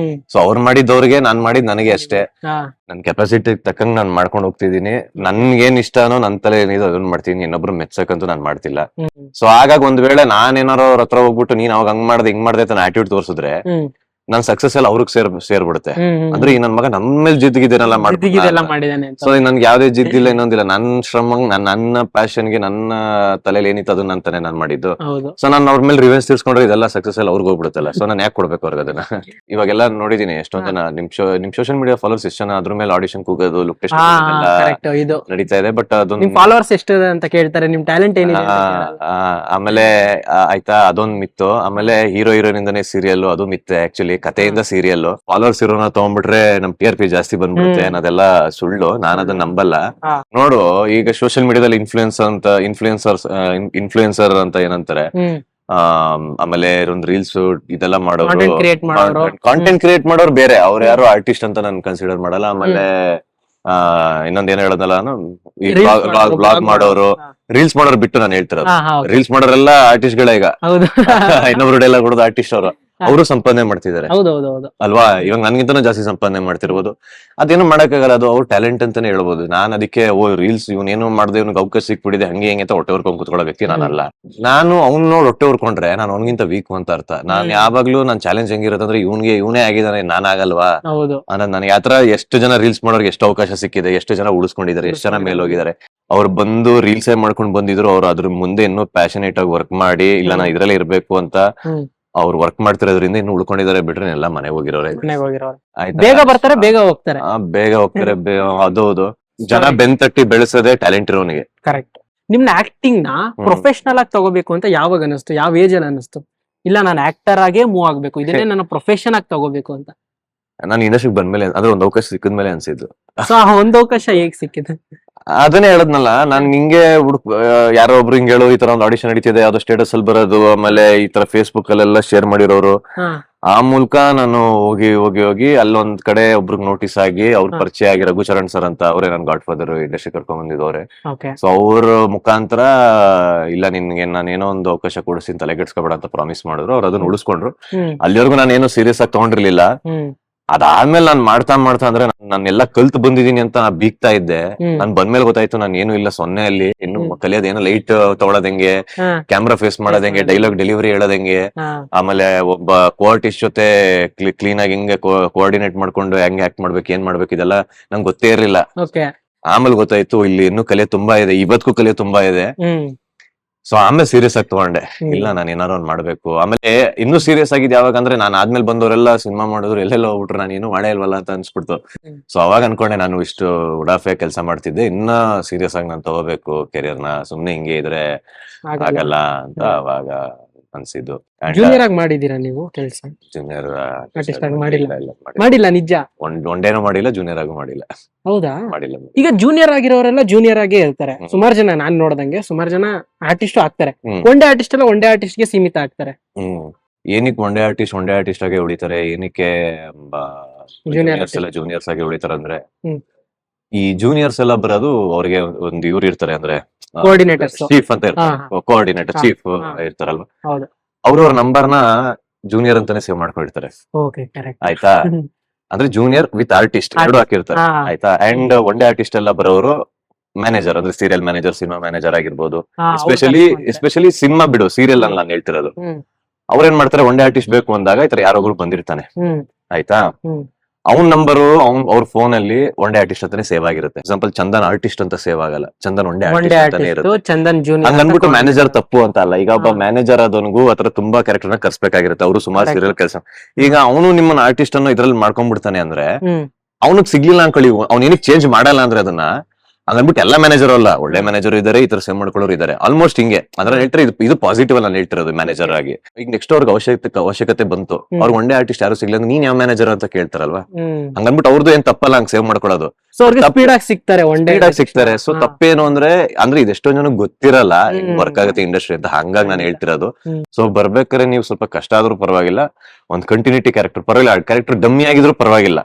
ಸೊ ಅವ್ರು ಮಾಡಿದ್ದವ್ರಿಗೆ, ನಾನ್ ಮಾಡಿದ್ ನನಗೆ ಅಷ್ಟೇ. ನನ್ ಕೆಪಾಸಿಟಿ ತಕ್ಕಂಗ್ ನಾನ್ ಮಾಡ್ಕೊಂಡ್ ಹೋಗ್ತಿದೀನಿ. ನನ್ಗೇನ್ ಇಷ್ಟನೋ ನನ್ ತಲೆ ಏನಿದೆ ಅದನ್ನ ಮಾಡ್ತೀನಿ. ಇನ್ನೊಬ್ರು ಮೆಚ್ಚಕಂತೂ ನಾನ್ ಮಾಡ್ತಿಲ್ಲ. ಸೊ ಹಾಗಾಗಿ ಒಂದ್ ವೇಳೆ ನಾನ್ ಏನಾರೋ ಅವ್ರ ಹತ್ರ ಹೋಗ್ಬಿಟ್ಟು ನೀನ್ ಅವಾಗ ಹಂಗ್ ಮಾಡ್ದೆ ಹಿಂಗ್ ಮಾಡ್ದೆ ಅಂತ ಆಟಿಟ್ಯೂಡ್ ತೋರ್ಸಿದ್ರೆ ನನ್ ಸಕ್ಸಸ್ ಎಲ್ಲ ಅವ್ರಿಗೆ ಸೇರ್ಬಿಡುತ್ತೆ. ಅಂದ್ರೆ ಈ ನನ್ ಮಗ ನನ್ ಮೇಲೆ ಜಿದ್ದಿಗಿದ್ದೇನೆಲ್ಲ ಮಾಡಿದಾನೆ. ಸೊ ನನ್ಗೆ ಯಾವ್ದೇ ಜಿದ್ದಿಲ್ಲ, ಇನ್ನೊಂದಿಲ್ಲ. ನನ್ ಶ್ರಮ, ನನ್ನ ಪ್ಯಾಷನ್ಗೆ, ನನ್ನ ತಲೆಯಲ್ಲಿ ಏನಿತ್ತು ಅದನ್ನ ಅಂತಾನೆ ನಾನ್ ಮಾಡಿದ್ದು. ಸೊ ನಾನು ಅವ್ರ ಮೇಲೆ ರಿವೆನ್ಸ್ ತೀರ್ಸ್ಕೊಂಡ್ರೆ ಇದೆಲ್ಲ ಸಕ್ಸಸ್ ಎಲ್ಲ ಅವ್ರಿಗೆ ಹೋಗ್ಬಿಡುತ್ತಲ್ಲ. ಸೊ ನಾನು ಯಾಕೆ ಕೊಡ್ಬೇಕು ಅವ್ರಿಗೆ ಅದನ್ನ? ಇವಾಗೆಲ್ಲ ನೋಡಿದೀನಿ ಎಷ್ಟೊಂದ್ ಜನ ನಿಮ್ ಸೋಷಿಯಲ್ ಮೀಡಿಯಾ ಫಾಲೋವರ್ಸ್ ಎಷ್ಟು ಜನ ಅದ್ರ ಮೇಲೆ ಆಡಿಷನ್ ಕೂಗೋದು, ಲುಕ್ ಟೆಸ್ಟ್ ನಡೀತಾ ಇದೆ. ಬಟ್ ಅದೊಂದು ಫಾಲೋವರ್ಸ್ ಎಷ್ಟು ಅಂತ ಕೇಳ್ತಾರೆ, ನಿಮ್ ಟ್ಯಾಲೆಂಟ್ ಏನಿದೆ. ಆಮೇಲೆ ಆಯ್ತಾ, ಅದೊಂದ್ ಮಿತ್ತು. ಆಮೇಲೆ ಹೀರೋ ಹೀರೋಯಿನ್ ಇಂದಾನೆ ಸೀರಿಯಲ್, ಅದು ಮಿತ್ತೆ ಆಕ್ಚುಲಿ. ಕಥೆಯಿಂದ ಸೀರಿಯಲ್. ಫಾಲೋವರ್ಸ್ ಇರೋನ ತಗೊಂಡ್ಬಿಟ್ರೆ ನಮ್ TRP ಜಾಸ್ತಿ ಬಂದ್ಬಿಡುತ್ತೆ ಅನ್ನೋದೆಲ್ಲ ಸುಳ್ಳು. ನಾನು ಅದನ್ನ ನಂಬಲ್ಲ. ನೋಡು, ಈಗ ಸೋಷಿಯಲ್ ಮೀಡಿಯಾದಲ್ಲಿ ಇನ್ಫ್ಲೂಯೆನ್ಸರ್ ಅಂತ ಏನಂತಾರೆ. ಆಮೇಲೆ ಒಂದು ರೀಲ್ಸ್ ಇದೆಲ್ಲ ಮಾಡೋರು, ಕಾಂಟೆಂಟ್ ಕ್ರಿಯೇಟ್ ಮಾಡೋರು ಬೇರೆ. ಅವ್ರು ಯಾರು ಆರ್ಟಿಸ್ಟ್ ಅಂತ ನಾನು ಕನ್ಸಿಡರ್ ಮಾಡಲ್ಲ. ಆಮೇಲೆ ಇನ್ನೊಂದ್ ಏನ್ ಹೇಳೋದಲ್ಲ, ಈ ಬ್ಲಾಗ್ ಮಾಡೋರು, ರೀಲ್ಸ್ ಮಾಡೋರು ಬಿಟ್ಟು ನಾನು ಹೇಳ್ತಿರೋದು. ರೀಲ್ಸ್ ಮಾಡೋರೆಲ್ಲ ಆರ್ಟಿಸ್ಟ್ ಗಳೇ. ಈಗ ಇನ್ನೊಬ್ರು ಡೈಲಾಗ್ ಕೊಡೋದು ಆರ್ಟಿಸ್ಟ್ ಅವರು ಸಂಪಾದನೆ ಮಾಡ್ತಿದ್ದಾರೆ ಅಲ್ವಾ? ಇವಾಗ ನನ್ಗಿಂತನೂ ಜಾಸ್ತಿ ಸಂಪಾದನೆ ಮಾಡ್ತಿರ್ಬೋದು. ಅದೇನು ಮಾಡಕ್ಕಾಗಲ್ಲ, ಅದು ಅವ್ರ ಟ್ಯಾಲೆಂಟ್ ಅಂತಾನೆ ಹೇಳ್ಬೋದು. ನಾನ್ ಅದಕ್ಕೆ ರೀಲ್ಸ್ ಇವನೇನು ಮಾಡ್ದೆ, ಇವ್ನಿಗೆ ಅವಕಾಶ ಸಿಕ್ಬಿಡಿದೆ ಹಂಗೆ ಹೆಂಗೆ ಅಂತ ಹೊಟ್ಟೆ ಹೊರ್ಕೊಂಡ್ ಕೂತ್ಕೊಳ್ಳೋ ವ್ಯಕ್ತಿ ನಾನಲ್ಲ. ನಾನು ಅವ್ನ್ ನೋಡ್ ಹೊಟ್ಟೆ ಹೊರ್ಕೊಂಡ್ರೆ ನಾನು ಅವ್ನಿಗಿಂತ ವೀಕ್ ಅಂತ ಅರ್ಥ. ನಾನ್ ಯಾವಾಗ್ಲೂ ನನ್ ಚಾಲೆಂಜ್ ಹೆಂಗಿರತ್ತಂದ್ರೆ, ಇವನೇ ಆಗಿದಾನೆ, ನಾನ್ ಆಗಲ್ವಾ ಅನ್ನೋದು. ನನಗೆ ಆತರ ಎಷ್ಟು ಜನ ರೀಲ್ಸ್ ಮಾಡೋರ್ಗೆ ಎಷ್ಟು ಅವಕಾಶ ಸಿಕ್ಕಿದೆ, ಎಷ್ಟು ಜನ ಉಳಿಸ್ಕೊಂಡಿದ್ದಾರೆ, ಎಷ್ಟು ಜನ ಮೇಲೆ ಹೋಗಿದ್ದಾರೆ. ಅವ್ರು ಬಂದು ರೀಲ್ಸ್ ಮಾಡ್ಕೊಂಡ್ ಬಂದಿದ್ರು. ಅವ್ರು ಅದ್ರ ಮುಂದೆ ಇನ್ನೂ ಪ್ಯಾಷನೇಟ್ ಆಗಿ ವರ್ಕ್ ಮಾಡಿ, ಇಲ್ಲ ನಾ ಇದ್ರಲ್ಲೇ ಇರ್ಬೇಕು ಅಂತ ಅವ್ರು ವರ್ಕ್ ಮಾಡ್ತಿರೋದ್ರಿಂದ ಇನ್ನು ಉಳ್ಕೊಂಡಿದ್ದಾರೆ. ಬಿಟ್ರೆ ಎಲ್ಲ ಮನೆಗೆ ಹೋಗಿರೋರೆ. ಬೇಗ ಬರ್ತಾರೆ, ಬೇಗ ಹೋಗ್ತಾರೆ. ಅದು ಹೌದು. ಜನ ಬೆನ್ ತಟ್ಟಿ ಬೆಳೆಸೋದೇ ಟ್ಯಾಲೆಂಟ್ ಇರೋನಿಗೆ. ಕರೆಕ್ಟ್. ನಿಮ್ನ ಆಕ್ಟಿಂಗ್ ನ ಪ್ರೊಫೆಷನಲ್ ಆಗಿ ತಗೋಬೇಕು ಅಂತ ಯಾವಾಗ ಅನಿಸ್ತು? ಯಾವ ಏಜ್ ಅಲ್ಲಿ ಅನಿಸ್ತು? ಇಲ್ಲ ನಾನು ಆಕ್ಟರ್ ಆಗೇ ಮೂವ್ ಆಗ್ಬೇಕು, ಇದನ್ನೇ ನನ್ನ ಪ್ರೊಫೆಷನ್ ಆಗಿ ತಗೋಬೇಕು ಅಂತ. ನಾನು ಇಂಡಸ್ಟ್ರಿಗೆ ಬಂದ್ಮೇಲೆ ಅಂದ್ರೆ ಒಂದು ಅವಕಾಶ ಸಿಕ್ಕಿದ್ಮೇಲೆ ಅನ್ಸಿದ್ದು. ಸೊ ಆ ಒಂದು ಅವಕಾಶ ಹೇಗ್ ಸಿಕ್ಕಿದೆ? ಅದನ್ನೇ ಹೇಳದ್ನಲ್ಲ, ನಾನ್ ಹಿಂಗೆ ಯಾರೋ ಒಬ್ರು ಹಿಂಗೆ ಹೇಳೋ ಈ ತರ ಒಂದು ಆಡಿಷನ್ ನಡೀತಿದೆ, ಯಾವ್ದೋ ಸ್ಟೇಟಸ್ ಅಲ್ಲಿ ಬರೋದು, ಆಮೇಲೆ ಈ ತರ ಫೇಸ್ಬುಕ್ ಅಲ್ಲೆಲ್ಲ ಶೇರ್ ಮಾಡಿರೋರು, ಆ ಮೂಲಕ ನಾನು ಹೋಗಿ ಅಲ್ಲೊಂದ್ ಕಡೆ ಒಬ್ರಿಗೆ ನೋಟಿಸ್ ಆಗಿ ಅವ್ರ ಪರಿಚಯ ಆಗಿ ರಘುಚರಣ್ ಸರ್ ಅಂತ, ಅವರೇ ನನ್ ಗಾಡ್ ಫಾದರ್ ಇಂಡಸ್ಟ್ರಿ ಕರ್ಕೊಂಡ್ ಬಂದಿದ್ದವ್ರೆ. ಸೊ ಅವ್ರ ಮುಖಾಂತರ ಇಲ್ಲ ನಿನ್ಗೆ ನಾನೇನೋ ಒಂದು ಅವಕಾಶ ಕೊಡಿಸ್ತೀನಿ, ತಲೆಗೆಡ್ಸ್ಕೊಬೇಡ ಅಂತ ಪ್ರಾಮಿಸ್ ಮಾಡಿದ್ರು. ಅವ್ರು ಅದನ್ನ ಉಳಿಸ್ಕೊಂಡ್ರು. ಅಲ್ಲಿವರೆಗೂ ನಾನೇನೋ ಸೀರಿಯಸ್ ಆಗಿ ತಗೊಂಡಿರ್ಲಿಲ್ಲ. ಅದಾದ್ಮೇಲೆ ನಾನ್ ಮಾಡ್ತಾ ಅಂದ್ರೆ ನಾನೆಲ್ಲ ಕಲ್ತು ಬಂದಿದೀನಿ ಅಂತ ನಾ ಬೀಗ್ತಾ ಇದ್ದೆ. ನಾನ್ ಬಂದ್ಮೇಲೆ ಗೊತ್ತಾಯ್ತು ನಾನು ಏನು ಇಲ್ಲ, ಸೊನ್ನೆಯಲ್ಲಿ ಇನ್ನು ಕಲಿಯೋದೇನೋ, ಲೈಟ್ ತಗೊಳೋದ್ ಹೆಂಗೆ, ಕ್ಯಾಮ್ರಾ ಫೇಸ್ ಮಾಡೋದ್ ಹೆಂಗೆ, ಡೈಲಾಗ್ ಡೆಲಿವರಿ ಹೇಳೋದ್ ಹೆಂಗೆ, ಆಮೇಲೆ ಒಬ್ಬ ಕೋಆರ್ಟಿಸ್ಟ್ ಜೊತೆ ಕ್ಲೀನ್ ಆಗಿ ಹಿಂಗೆ ಕೋಆರ್ಡಿನೇಟ್ ಮಾಡ್ಕೊಂಡು ಹೆಂಗೆ ಆಕ್ಟ್ ಮಾಡ್ಬೇಕು, ಏನ್ ಮಾಡ್ಬೇಕು, ಇದೆಲ್ಲ ನಂಗೆ ಗೊತ್ತೇ ಇರ್ಲಿಲ್ಲ. ಆಮೇಲೆ ಗೊತ್ತಾಯ್ತು ಇಲ್ಲಿ ಇನ್ನೂ ಕಲೆ ತುಂಬಾ ಇದೆ, ಇವತ್ತಿಗೂ ಕಲೆ ತುಂಬಾ ಇದೆ. ಸೊ ಆಮೇಲೆ ಸೀರಿಯಸ್ ಆಗಿ ತಗೊಂಡೆ, ಇಲ್ಲ ನಾನು ಏನಾರು ಒಂದ್ ಮಾಡ್ಬೇಕು. ಆಮೇಲೆ ಇನ್ನೂ ಸೀರಿಯಸ್ ಆಗಿದ್ ಯಾವಾಗ ಅಂದ್ರೆ ನಾನು ಆದ್ಮೇಲೆ ಬಂದವರೆಲ್ಲ ಸಿನಿಮಾ ಮಾಡಿದ್ರು, ಎಲ್ಲೆಲ್ಲ ಹೋಗ್ಬಿಟ್ರು, ನಾನು ಏನು ಮಾಡೇ ಇಲ್ವಲ್ಲ ಅಂತ ಅನ್ಸ್ಬಿಡ್ತು. ಸೊ ಅವಾಗ ಅನ್ಕೊಂಡೆ ನಾನು ಇಷ್ಟು ಉಡಾಫೆ ಕೆಲಸ ಮಾಡ್ತಿದ್ದೆ, ಇನ್ನ ಸೀರಿಯಸ್ ಆಗಿ ನಾನು ತಗೋಬೇಕು ಕೆರಿಯರ್ನ, ಸುಮ್ನೆ ಹಿಂಗೆ ಇದ್ರೆ ಆಗಲ್ಲ ಅಂತ ಅವಾಗ ಅನ್ಸಿದ್ದು. ಜೂನಿಯರ್ ಆಗಿ ಮಾಡಿದೀರಾ ನೀವು ಕೆಲಸ? ಜೂನಿಯರ್ ಆರ್ಟಿಸ್ಟ್ ಆಗಿ ಮಾಡಿಲ್ಲ ನಿಜ? ಒನ್ ಡೇನೂ ಮಾಡಿಲ್ಲ, ಜೂನಿಯರ್ ಆಗು ಮಾಡಿಲ್ಲ. ಹೌದಾ? ಮಾಡಿಲ್ಲ. ಈಗ ಜೂನಿಯರ್ ಆಗಿರೋರೆಲ್ಲ ಜೂನಿಯರ್ ಆಗೇ ಇರ್ತಾರೆ. ಸುಮಾರು ಜನ ನಾನ್ ನೋಡ್ದಂಗೆ ಸುಮಾರು ಜನ ಆರ್ಟಿಸ್ಟ್ ಆಗ್ತಾರೆ. ಒನ್ ಡೇ ಆರ್ಟಿಸ್ಟ್ ಎಲ್ಲ ಒನ್ ಡೇ ಆರ್ಟಿಸ್ಟ್ ಗೆ ಸೀಮಿತ ಆಗ್ತಾರೆ. ಏನಕ್ಕೆ ಒನ್ ಡೇ ಆರ್ಟಿಸ್ಟ್ ಆಗಿ ಉಳಿತಾರೆ, ಏನಕ್ಕೆ ಜೂನಿಯರ್ಸ್ ಆಗಿ ಉಳಿತಾರೆ ಅಂದ್ರೆ, ಈ ಜೂನಿಯರ್ಸ್ ಎಲ್ಲ ಬರೋದು ಅವ್ರಿಗೆ ಒಂದು ಇವ್ರು ಇರ್ತಾರೆ, ಅಂದ್ರೆ ಕೋಆರ್ಡಿನೇಟರ್ ಚೀಫ್ ಅಂತ ಇರ್ತಾರೆ, ಕೋಆರ್ಡಿನೇಟರ್ ಚೀಫ್ ಇರ್ತಾರಲ್ವಾ, ಅವ್ರವ್ರ ನಂಬರ್ನ ಜೂನಿಯರ್ ಅಂತಾನೆ ಸೇವ್ ಮಾಡ್ಕೊಂಡಿರ್ತಾರೆ. ಆಯ್ತಾ? ಅಂದ್ರೆ ಜೂನಿಯರ್ ವಿತ್ ಆರ್ಟಿಸ್ಟ್ ಎರಡು ಹಾಕಿರ್ತಾರೆ. ಆಯ್ತಾ? ಅಂಡ್ ಒನ್ ಡೇ ಆರ್ಟಿಸ್ಟ್ ಎಲ್ಲ ಬರೋರು ಮ್ಯಾನೇಜರ್, ಅಂದ್ರೆ ಸೀರಿಯಲ್ ಮ್ಯಾನೇಜರ್, ಸಿನಿಮಾ ಮ್ಯಾನೇಜರ್ ಆಗಿರ್ಬೋದು. ಎಸ್ಪೆಷಲಿ ಸಿನಿಮಾ ಬಿಡು, ಸೀರಿಯಲ್ ಅಲ್ಲಿ ನಾನು ಹೇಳ್ತಿರೋದು. ಅವ್ರೇನ್ ಮಾಡ್ತಾರೆ, ಒನ್ ಡೇ ಆರ್ಟಿಸ್ಟ್ ಬೇಕು ಅಂದಾಗ ಈ ತರ ಯಾರೊಬ್ರು ಬಂದಿರ್ತಾನೆ. ಆಯ್ತಾ? ಅವ್ನ ನಂಬರು ಅವ್ರ ಫೋನ್ ಅಲ್ಲಿ ಒನ್ ಡೇ ಆರ್ಟಿಸ್ಟ್ ಅಂತಾನೆ ಸೇವ್ ಆಗಿರುತ್ತೆ. ಎಕ್ಸಾಂಪಲ್ ಚಂದನ್ ಆರ್ಟಿಸ್ಟ್ ಅಂತ ಸೇವ್ ಆಗಲ್ಲ, ಚಂದನ್ ಒನ್ ಡೇ ಆರ್ಟಿಸ್ಟ್ ಅಂತಾನೆ ಇರುತ್ತೆ. ಹಂಗನ್ಬಿಟ್ಟು ಮ್ಯಾನೇಜರ್ ತಪ್ಪು ಅಂತ ಅಲ್ಲ. ಈಗ ಒಬ್ಬ ಮ್ಯಾನೇಜರ್ ಅದನ್ಗೂ ಆತರ ತುಂಬಾ ಕ್ಯಾರೆಕ್ಟರ್ ನ ಕರ್ಸ್ಬೇಕಾಗಿರುತ್ತೆ, ಅವರು ಸುಮಾರು ಸೀರಿಯಲ್ ಕೆಲಸ. ಈಗ ಅವನು ನಿಮ್ಮನ್ನ ಆರ್ಟಿಸ್ಟ್ ಅನ್ನು ಇದ್ರಲ್ಲಿ ಮಾಡ್ಕೊಂಡ್ಬಿಡ್ತಾನೆ ಅಂದ್ರೆ, ಅವನಿಗೆ ಸಿಗ್ಲಿಲ್ಲ ಅನ್ಕೊಳ್ಳಿ, ಅವ್ನ ಏನಕ್ಕೆ ಚೇಂಜ್ ಮಾಡಲ್ಲ ಅಂದ್ರೆ ಅದನ್ನ, ಹಂಗನ್ಬಿಟ್ಟು ಎಲ್ಲ ಮ್ಯಾನೇಜರ್ ಅಲ್ಲ, ಒಳ್ಳೆ ಮ್ಯಾನೇಜರ್ ಇದಾರೆ, ಈ ತರ ಸೇವ್ ಮಾಡ್ಕೊಳ್ಳೋರು ಇದಾರೆ. ಆಲ್ಮೋಸ್ಟ್ ಹಿಂಗೆ ಅದ್ರ ಹೇಳ್ತಾರೆ, ಇದು ಪಾಸಿಟಿವ್ ಅಲ್ಲಿ ನಾನು ಹೇಳ್ತಿರೋದು ಮ್ಯಾನೇಜರ್ ಆಗಿ. ಈಗ ನೆಕ್ಸ್ಟ್ ಅವ್ರಿಗೆ ಅವಶ್ಯಕತೆ ಬಂತು, ಅವ್ರಿಗೆ ಒನ್ ಡೇ ಆರ್ಟಿಸ್ಟ್ ಯಾರು ಸಿಗ್ಲಿಲ್ಲ, ನೀನ್ ಯಾವ ಮ್ಯಾನೇಜರ್ ಅಂತ ಕೇಳ್ತಾರಲ್ವಾ, ಹಂಗನ್ಬಿಟ್ಟು ಅವ್ರದ್ದು ಏನ್ ತಪ್ಪಲ್ಲ ಹಂಗ್ ಸೇವ್ ಮಾಡ್ಕೊಳ್ಳೋದು. ಸ್ಪೀಡ್ ಆಗಿ ಸಿಗ್ತಾರೆ. ಸೊ ತಪ್ಪೇನು ಅಂದ್ರೆ ಇದೆಷ್ಟೋ ಜನಕ್ಕೆ ಗೊತ್ತಿರಲ್ಲ ವರ್ಕ್ ಆಗುತ್ತೆ ಇಂಡಸ್ಟ್ರಿ ಅಂತ, ಹಂಗಾಗಿ ನಾನು ಹೇಳ್ತಿರೋದು. ಸೊ ಬರ್ಬೇಕಾದ್ರೆ ನೀವು ಸ್ವಲ್ಪ ಕಷ್ಟ ಆದ್ರೂ ಪರವಾಗಿಲ್ಲ, ಒಂದ್ ಕಂಟಿನ್ಯೂಟಿ ಕ್ಯಾರೆಕ್ಟರ್ ಪರವಾಗಿಲ್ಲ, ಕ್ಯಾರೆಕ್ಟರ್ ಡಮ್ಮಿ ಆಗಿದ್ರು ಪರವಾಗಿಲ್ಲ,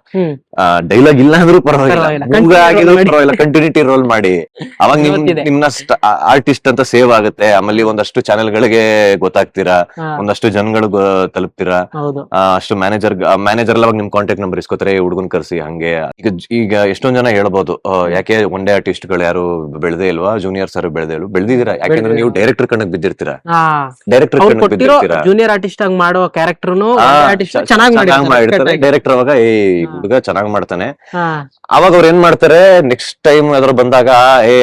ಡೈಲಾಗ್ ಇಲ್ಲ ಅಂದ್ರೂ ಪರವಾಗಿಲ್ಲ, ಕಂಟಿನ್ಯೂಟಿ ರೋಲ್ ಮಾಡಿ, ಅವಾಗ ನಿಮ್ನ ಆರ್ಟಿಸ್ಟ್ ಅಂತ ಸೇವ್ ಆಗುತ್ತೆ. ಆಮೇಲೆ ಒಂದಷ್ಟು ಚಾನೆಲ್ ಗಳಿಗೆ ಗೊತ್ತಾಗ್ತೀರಾ, ಒಂದಷ್ಟು ಜನಗಳು ತಲುಪ್ತೀರಾ. ಅಷ್ಟು ಮ್ಯಾನೇಜರ್ ಅವಾಗ ನಿಮ್ ಕಾಂಟ್ಯಾಕ್ಟ್ ನಂಬರ್ ಇಸ್ಕೋತಾರೆ, ಹುಡುಗನ್ ಕರ್ಸಿ ಹಂಗೆ. ಈಗ ಎಷ್ಟೊಂದ್ ಜನ ಹೇಳ್ಬೋದು, ಯಾಕೆ ಒನ್ ಡೇ ಆರ್ಟಿಸ್ಟ್ ಗಳು ಯಾರು ಬೆಳೆದೇ ಇಲ್ವಾ, ಜೂನಿಯರ್ಸ್ ಯಾರು ಬೆಳೆದಿದ್ದೀರಾ, ಯಾಕೆಂದ್ರೆ ನೀವು ಡೈರೆಕ್ಟರ್ ಕಣ್ಣಕ್ ಬಿದ್ದಿರ್ತೀರಾ. ಡೈರೆಕ್ಟರ್ ಕಣ್ಣಕ್ ಬಿದ್ದಿರ್ತೀರಾ, ಜೂನಿಯರ್ ಆರ್ಟಿಸ್ಟ್ ಆಗಿ ಮಾಡೋ ಕ್ಯಾರೆಕ್ಟರ್ ಚೆನ್ನಾಗಿ ಮಾಡಿರ್ತಾರೆ. ಡೈರೆಕ್ಟರ್ ಅವಾಗ ಹುಡುಗ ಚೆನ್ನಾಗ್ ಮಾಡ್ತಾನೆ, ಅವಾಗ ಅವ್ರು ಏನ್ ಮಾಡ್ತಾರೆ, ನೆಕ್ಸ್ಟ್ ಟೈಮ್ ಅದ್ರ ಬಂದಾಗ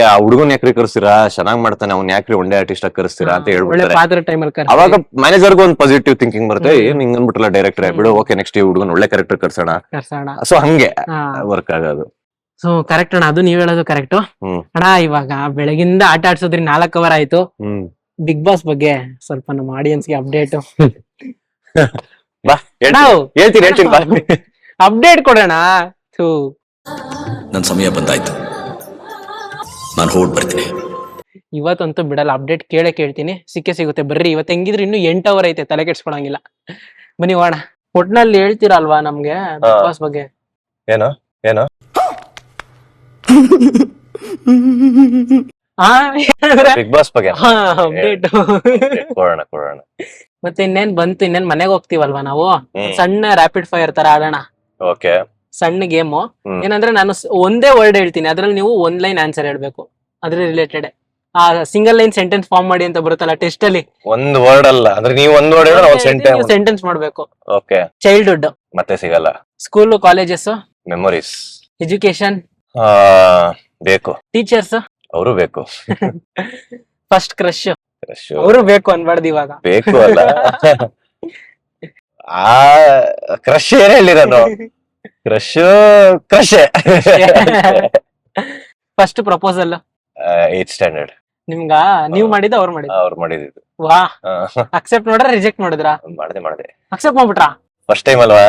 ಆ ಹುಡುಗನ್ ಯಾಕ್ರಿ ಕರ್ಸ್ತೀರಾ, ಚೆನ್ನಾಗ್ ಮಾಡ್ತಾನೆ, ಅವ್ನ್ ಯಾಕ್ರಿ ಒನ್ ಡೇ ಆರ್ಟಿಸ್ಟ್ ಆಗಿ ಕರ್ಸ್ತೀರಾ ಅಂತ ಹೇಳ್ಬಿಡ್ತಾರೆ. ಅವಾಗ ಮ್ಯಾನೇಜರ್ಗೂ ಒಂದು ಪಾಸಿಟಿವ್ ಥಿಂಕಿಂಗ್ ಬರುತ್ತೆ, ಏನ್ ಹಿಂಗ್ ಅನ್ಬಿಟ್ಟಲ್ಲ ಡೈರೆಕ್ಟರ್, ಬಿಡು ಓಕೆ ನೆಕ್ಸ್ಟ್ ಈ ಹುಡುಗನ್ ಒಳ್ಳೆ ಕ್ಯಾರೆಕ್ಟರ್ ಕರ್ಸೋಣ. ಸೊ ಹಂಗೆ ವರ್ಕ್ ಆಗೋದು. ಸೊ ಕರೆಕ್ಟ್ ಅಣ್ಣ, ಅದು ನೀವ್ ಹೇಳೋದು ಕರೆಕ್ಟ್ ಅಣ್ಣ. ಇವಾಗ ಬೆಳಗಿಂದ ಆಟ ಆಡ್ಸೋದ್ರಿ 4 ಅವರ್ ಆಯ್ತು. ಬಿಗ್ ಬಾಸ್ ಬಗ್ಗೆ ಸ್ವಲ್ಪ ನಮ್ಮ ಆಡಿಯನ್ಸ್ ಗೆ ಅಪ್ಡೇಟ್ ಹೇಳ್ತೀನಿ ಅಪ್ಡೇಟ್ ಕೊಡೋಣ. ನನ್ನ ಸಮಯ ಬಂದಾಯ್ತು, ನಾನು ಹೊರಡ್ ಬರ್ತೀನಿ. ಇವತ್ತಂತೂ ಬಿಡಲ್ಲ, ಅಪ್ಡೇಟ್ ಕೇಳ್ತೀನಿ, ಸಿಗುತ್ತೆ ಬರ್ರಿ. ಇವತ್ತು ಹೆಂಗಿದ್ರು ಇನ್ನು 8 ಅವರ್ ಐತೆ, ತಲೆ ಕೆಡ್ಸ್ಕೊಳಂಗಿಲ್ಲ. ಬನ್ನಿ ಹೋಗೋಣ. ಒಟ್ನಲ್ಲಿ ಹೇಳ್ತೀರಲ್ವಾ ನಮ್ಗೆ ಬಿಗ್ ಬಾಸ್ ಬಗ್ಗೆ? ಏನೋ ಬಿಗ್ ಬಾಸ್ ಬಗ್ಗೆ ಅಪ್ಡೇಟ್ ಕೊಡೋಣ. ಮತ್ತೆ ಇನ್ನೇನ್ ಬಂತು, ಇನ್ನೇನ್ ಮನೆಗೆ ಹೋಗ್ತೀವಲ್ವಾ ನಾವು, ಸಣ್ಣ ರ್ಯಾಪಿಡ್ ಫೈರ್ ತರ ಆಡೋಣ. ಓಕೆ, ಸಣ್ಣ ಗೇಮು. ಏನಂದ್ರೆ ನಾನು ಒಂದೇ ವರ್ಡ್ ಹೇಳ್ತೀನಿ, ಅದ್ರಲ್ಲಿ ನೀವು 1 ಲೈನ್ ಆನ್ಸರ್ ಹೇಳ್ಬೇಕು, ಅದ್ರ ರಿಲೇಟೆಡ್. ಆ ಸಿಂಗಲ್ ಲೈನ್ ಸೆಂಟೆನ್ಸ್ ಫಾರ್ಮ್ ಮಾಡಿ ಅಂತ ಬರುತ್ತಲ್ಲ ಟೆಸ್ಟ್ ಅಲ್ಲಿ, ಒಂದು ವರ್ಡ್ ಅಲ್ಲ ಅಂದ್ರೆ ನೀವು ಒಂದು ವರ್ಡ್ ಹೇಳಿದ್ರೆ ಸೆಂಟೆನ್ಸ್ ಮಾಡ್ಬೇಕು. ಓಕೆ. ಚೈಲ್ಡ್ಹುಡ್ ಮತ್ತೆ ಸಿಗಲ್ಲ. School colleges. ಮೆಮೊರೀಸ್. ಎಜುಕೇಶನ್. ಬೇಕು. ಟೀಚರ್ಸ್. ಅವರು ಬೇಕು. First crush. ಅವರು ಬೇಕು ಅನ್ಬಾರ್ದು ಇವಾಗ. ಬೇಕು ಅಲ್ಲ, ಆ ಕ್ರಶ್ ಏನ್ ಹೇಳಿರೋನು, crush. First proposal. 8th standard. ನಿಮ್ಗ ನೀವ್ ಮಾಡಿದ ಅವ್ರು ಮಾಡಿದ್ದು? ಅವ್ರು ಮಾಡಿದ್ದು. ವಾ ಅಕ್ಸೆಪ್ಟ್ ಮಾಡ್ರ ರಿಜೆಕ್ಟ್ ಮಾಡಿದ್ರಾ? ಮಾಡ್ದೆ ಅಕ್ಸೆಪ್ಟ್ ಮಾಡ್ಬಿಟ್ರಾ? ಫಸ್ಟ್ ಟೈಮ್ ಅಲ್ವಾ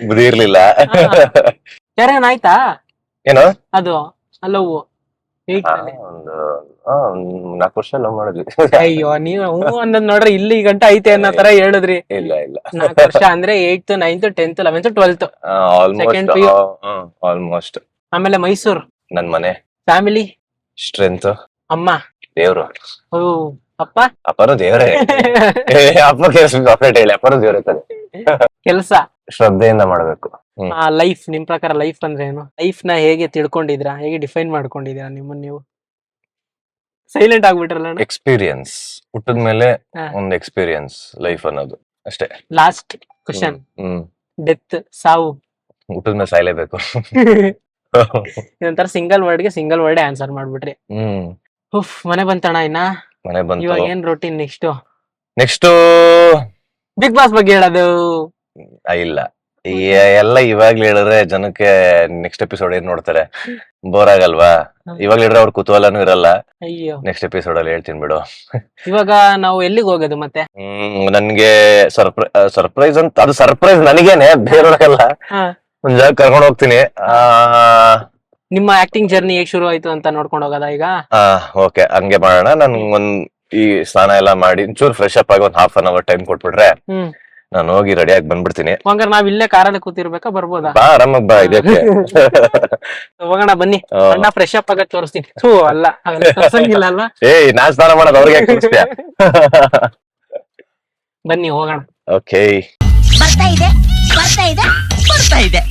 ಬುದ್ಧಿ ಇರ್ಲಿಲ್ಲ. ಯಾರೇನ್ ಆಯ್ತಾ ಏನು ಅದು ಲವ್? ಒಂದು 4 ವರ್ಷ ಲವ್ ಮಾಡಿದ್ವಿ. ಅಯ್ಯೋ ನೀವ್ ಅನ್ನೋದ್ ನೋಡ್ರಿ ಇಲ್ಲಿ ಗಂಟ ಐತೆ ಅನ್ನೋ ತರ ಹೇಳಿದ್ರಿ. ಇಲ್ಲ 4 ವರ್ಷ ಅಂದ್ರೆ 8th 9th 10th 11th 12th. Second PU. Almost. ಆಮೇಲೆ ಮೈಸೂರ್ ನನ್ ಮನೆ, ಫ್ಯಾಮಿಲಿ, ಸ್ಟ್ರೆಂತ್, ಅಮ್ಮ, ದೇವ್ರು. ಓ ಅಪ್ಪ, ಅಪ್ಪನು ದೇವ್ರೆ. ಅಪ್ಪ ಸಪ್ರೇಟ್ ಹೇಳಿ, ಅಪ್ಪನು ದೇವ್ರೆ ತಾನೆ. ಕೆಲ್ಸ, ಶ್ರದ್ಧೆಯಿಂದ ಮಾಡ್ಬೇಕು. ಲೈಫ್. ನಿಮ್ ಪ್ರಕಾರ ಲೈಫ್ ಅಂದ್ರೆ ಏನು? ಲೈಫ್ ನ ಹೇಗೆ ತಿಳ್ಕೊಂಡಿದ್ರಾ? ಹೇಗೆ ಡಿಫೈನ್ ಮಾಡ್ಕೊಂಡಿದೀರಾ ನಿಮ್ಮನ್ನ ನೀವು? ಸೈಲೆಂಟ್ ಆಗ್ಬಿಟ್ರಲ್ಲ. ಎಕ್ಸ್ಪೀರಿಯನ್ಸ್ ಹುಟ್ಟದ ಮೇಲೆ ಹಾ. ಒಂದು ಎಕ್ಸ್ಪೀರಿಯನ್ಸ್ ಲೈಫ್ ಅನ್ನೋದು ಅಷ್ಟೇ. ಲಾಸ್ಟ್ ಕ್ವಶನ್, ಹ್ಮ್ ಡೆತ್, ಸಾವು. ಹುಟ್ಟದ ಮೇಲೆ ಸಾಯ್ಲೇಬೇಕು. ಇದೊಂಥರ ಸಿಂಗಲ್ ವರ್ಡ್ ಆನ್ಸರ್ ಮಾಡ್ಬಿಟ್ರಿ. ಉಫ್, ಮನೆ ಬಂತಣ್ಣ. ಇನ್ನ ಮನೆ ಬಂತು. ಇವಾಗ ಏನ್ ರೊಟೀನ್ ನೆಕ್ಸ್ಟ್ ಬಿಗ್ ಬಾಸ್ ಬಗ್ಗೆ ಹೇಳೋದು? ಇಲ್ಲ, ಎಲ್ಲ ಇವಾಗ್ಲೇ ಹೇಳಿದ್ರೆ ಜನಕ್ಕೆ ನೆಕ್ಸ್ಟ್ ಎಪಿಸೋಡ್ ಏನ್ ನೋಡ್ತಾರೆ, ಬೋರ್ ಆಗಲ್ವಾ? ಇವಾಗ್ಲೇ ಹೇಳಿದ್ರೆ ಅವ್ರ ಕುತೂಹಲನೂ ಇರಲ್ಲ. ಅಯ್ಯೋ, ನೆಕ್ಸ್ಟ್ ಎಪಿಸೋಡ್ ಅಲ್ಲಿ ಹೇಳ್ತೀನಿ ಬಿಡು. ಇವಾಗ ನಾವು ಎಲ್ಲಿಗೆ ಹೋಗೋದು ಮತ್ತೆ? ನನ್ಗೆ ಸರ್ಪ್ರೈಸ್ ಅಂತ, ಅದು ಸರ್ಪ್ರೈಸ್ ನನಗೇನೆ, ಬೇರೆಯವ್ರಿಗಲ್ಲ. ಹಾ. ಒಂದ್ ಜಾಗ ಕರ್ಕೊಂಡು ಹೋಗ್ತೀನಿ. ನಿಮ್ಮ ಆಕ್ಟಿಂಗ್ ಜರ್ನಿ ಹೇಗ್ ಶುರು ಆಯ್ತು ಅಂತ ನೋಡ್ಕೊಂಡು ಹೋಗೋದಾ ಈಗ? ಓಕೆ, ಹಂಗೆ ಮಾಡೋಣ. ನನ್ ಈ ಸ್ನಾನ ಎಲ್ಲ ಮಾಡಿ ಒಂಚೂರು ಫ್ರೆಶ್ ಅಪ್ ಆಗಿ ಒಂದ್ half an hour ಟೈಮ್ ಕೊಟ್ಬಿಟ್ರೆ ನಾನು ಹೋಗಿ ರೆಡಿ ಆಗಿ ಬಂದ್ಬಿಡ್ತೀನಿ. ಹಂಗಾರೆ ನಾವ್ ಇಲ್ಲೇ ಕಾರಲ್ಲಿ ಕೂತಿರ್ಬೇಕಾ, ಬರ್ಬೋದಾ? ಬಾ, ಆರಾಮಾಗಿ ಬಾ. ಇದಕ್ಕೆ ಹೋಗೋಣ ಬನ್ನಿ. ಅಣ್ಣ ಫ್ರೆಶ್ ಅಪ್ ಆಗತ್ ತೋರಿಸ್ತೀನಿ. ಅಲ್ಲ ತೋರ್ಸಂಗಿಲ್ಲ ಅಲ್ವಾ? ನಾನ್ ಸ್ನಾನ ಮಾಡೋದು ಅವ್ರಿಗೆ ತೋರಿಸ್ತೀಯ? ಬನ್ನಿ ಹೋಗೋಣ. ಓಕೆ. ಬರ್ತಾ ಇದೆ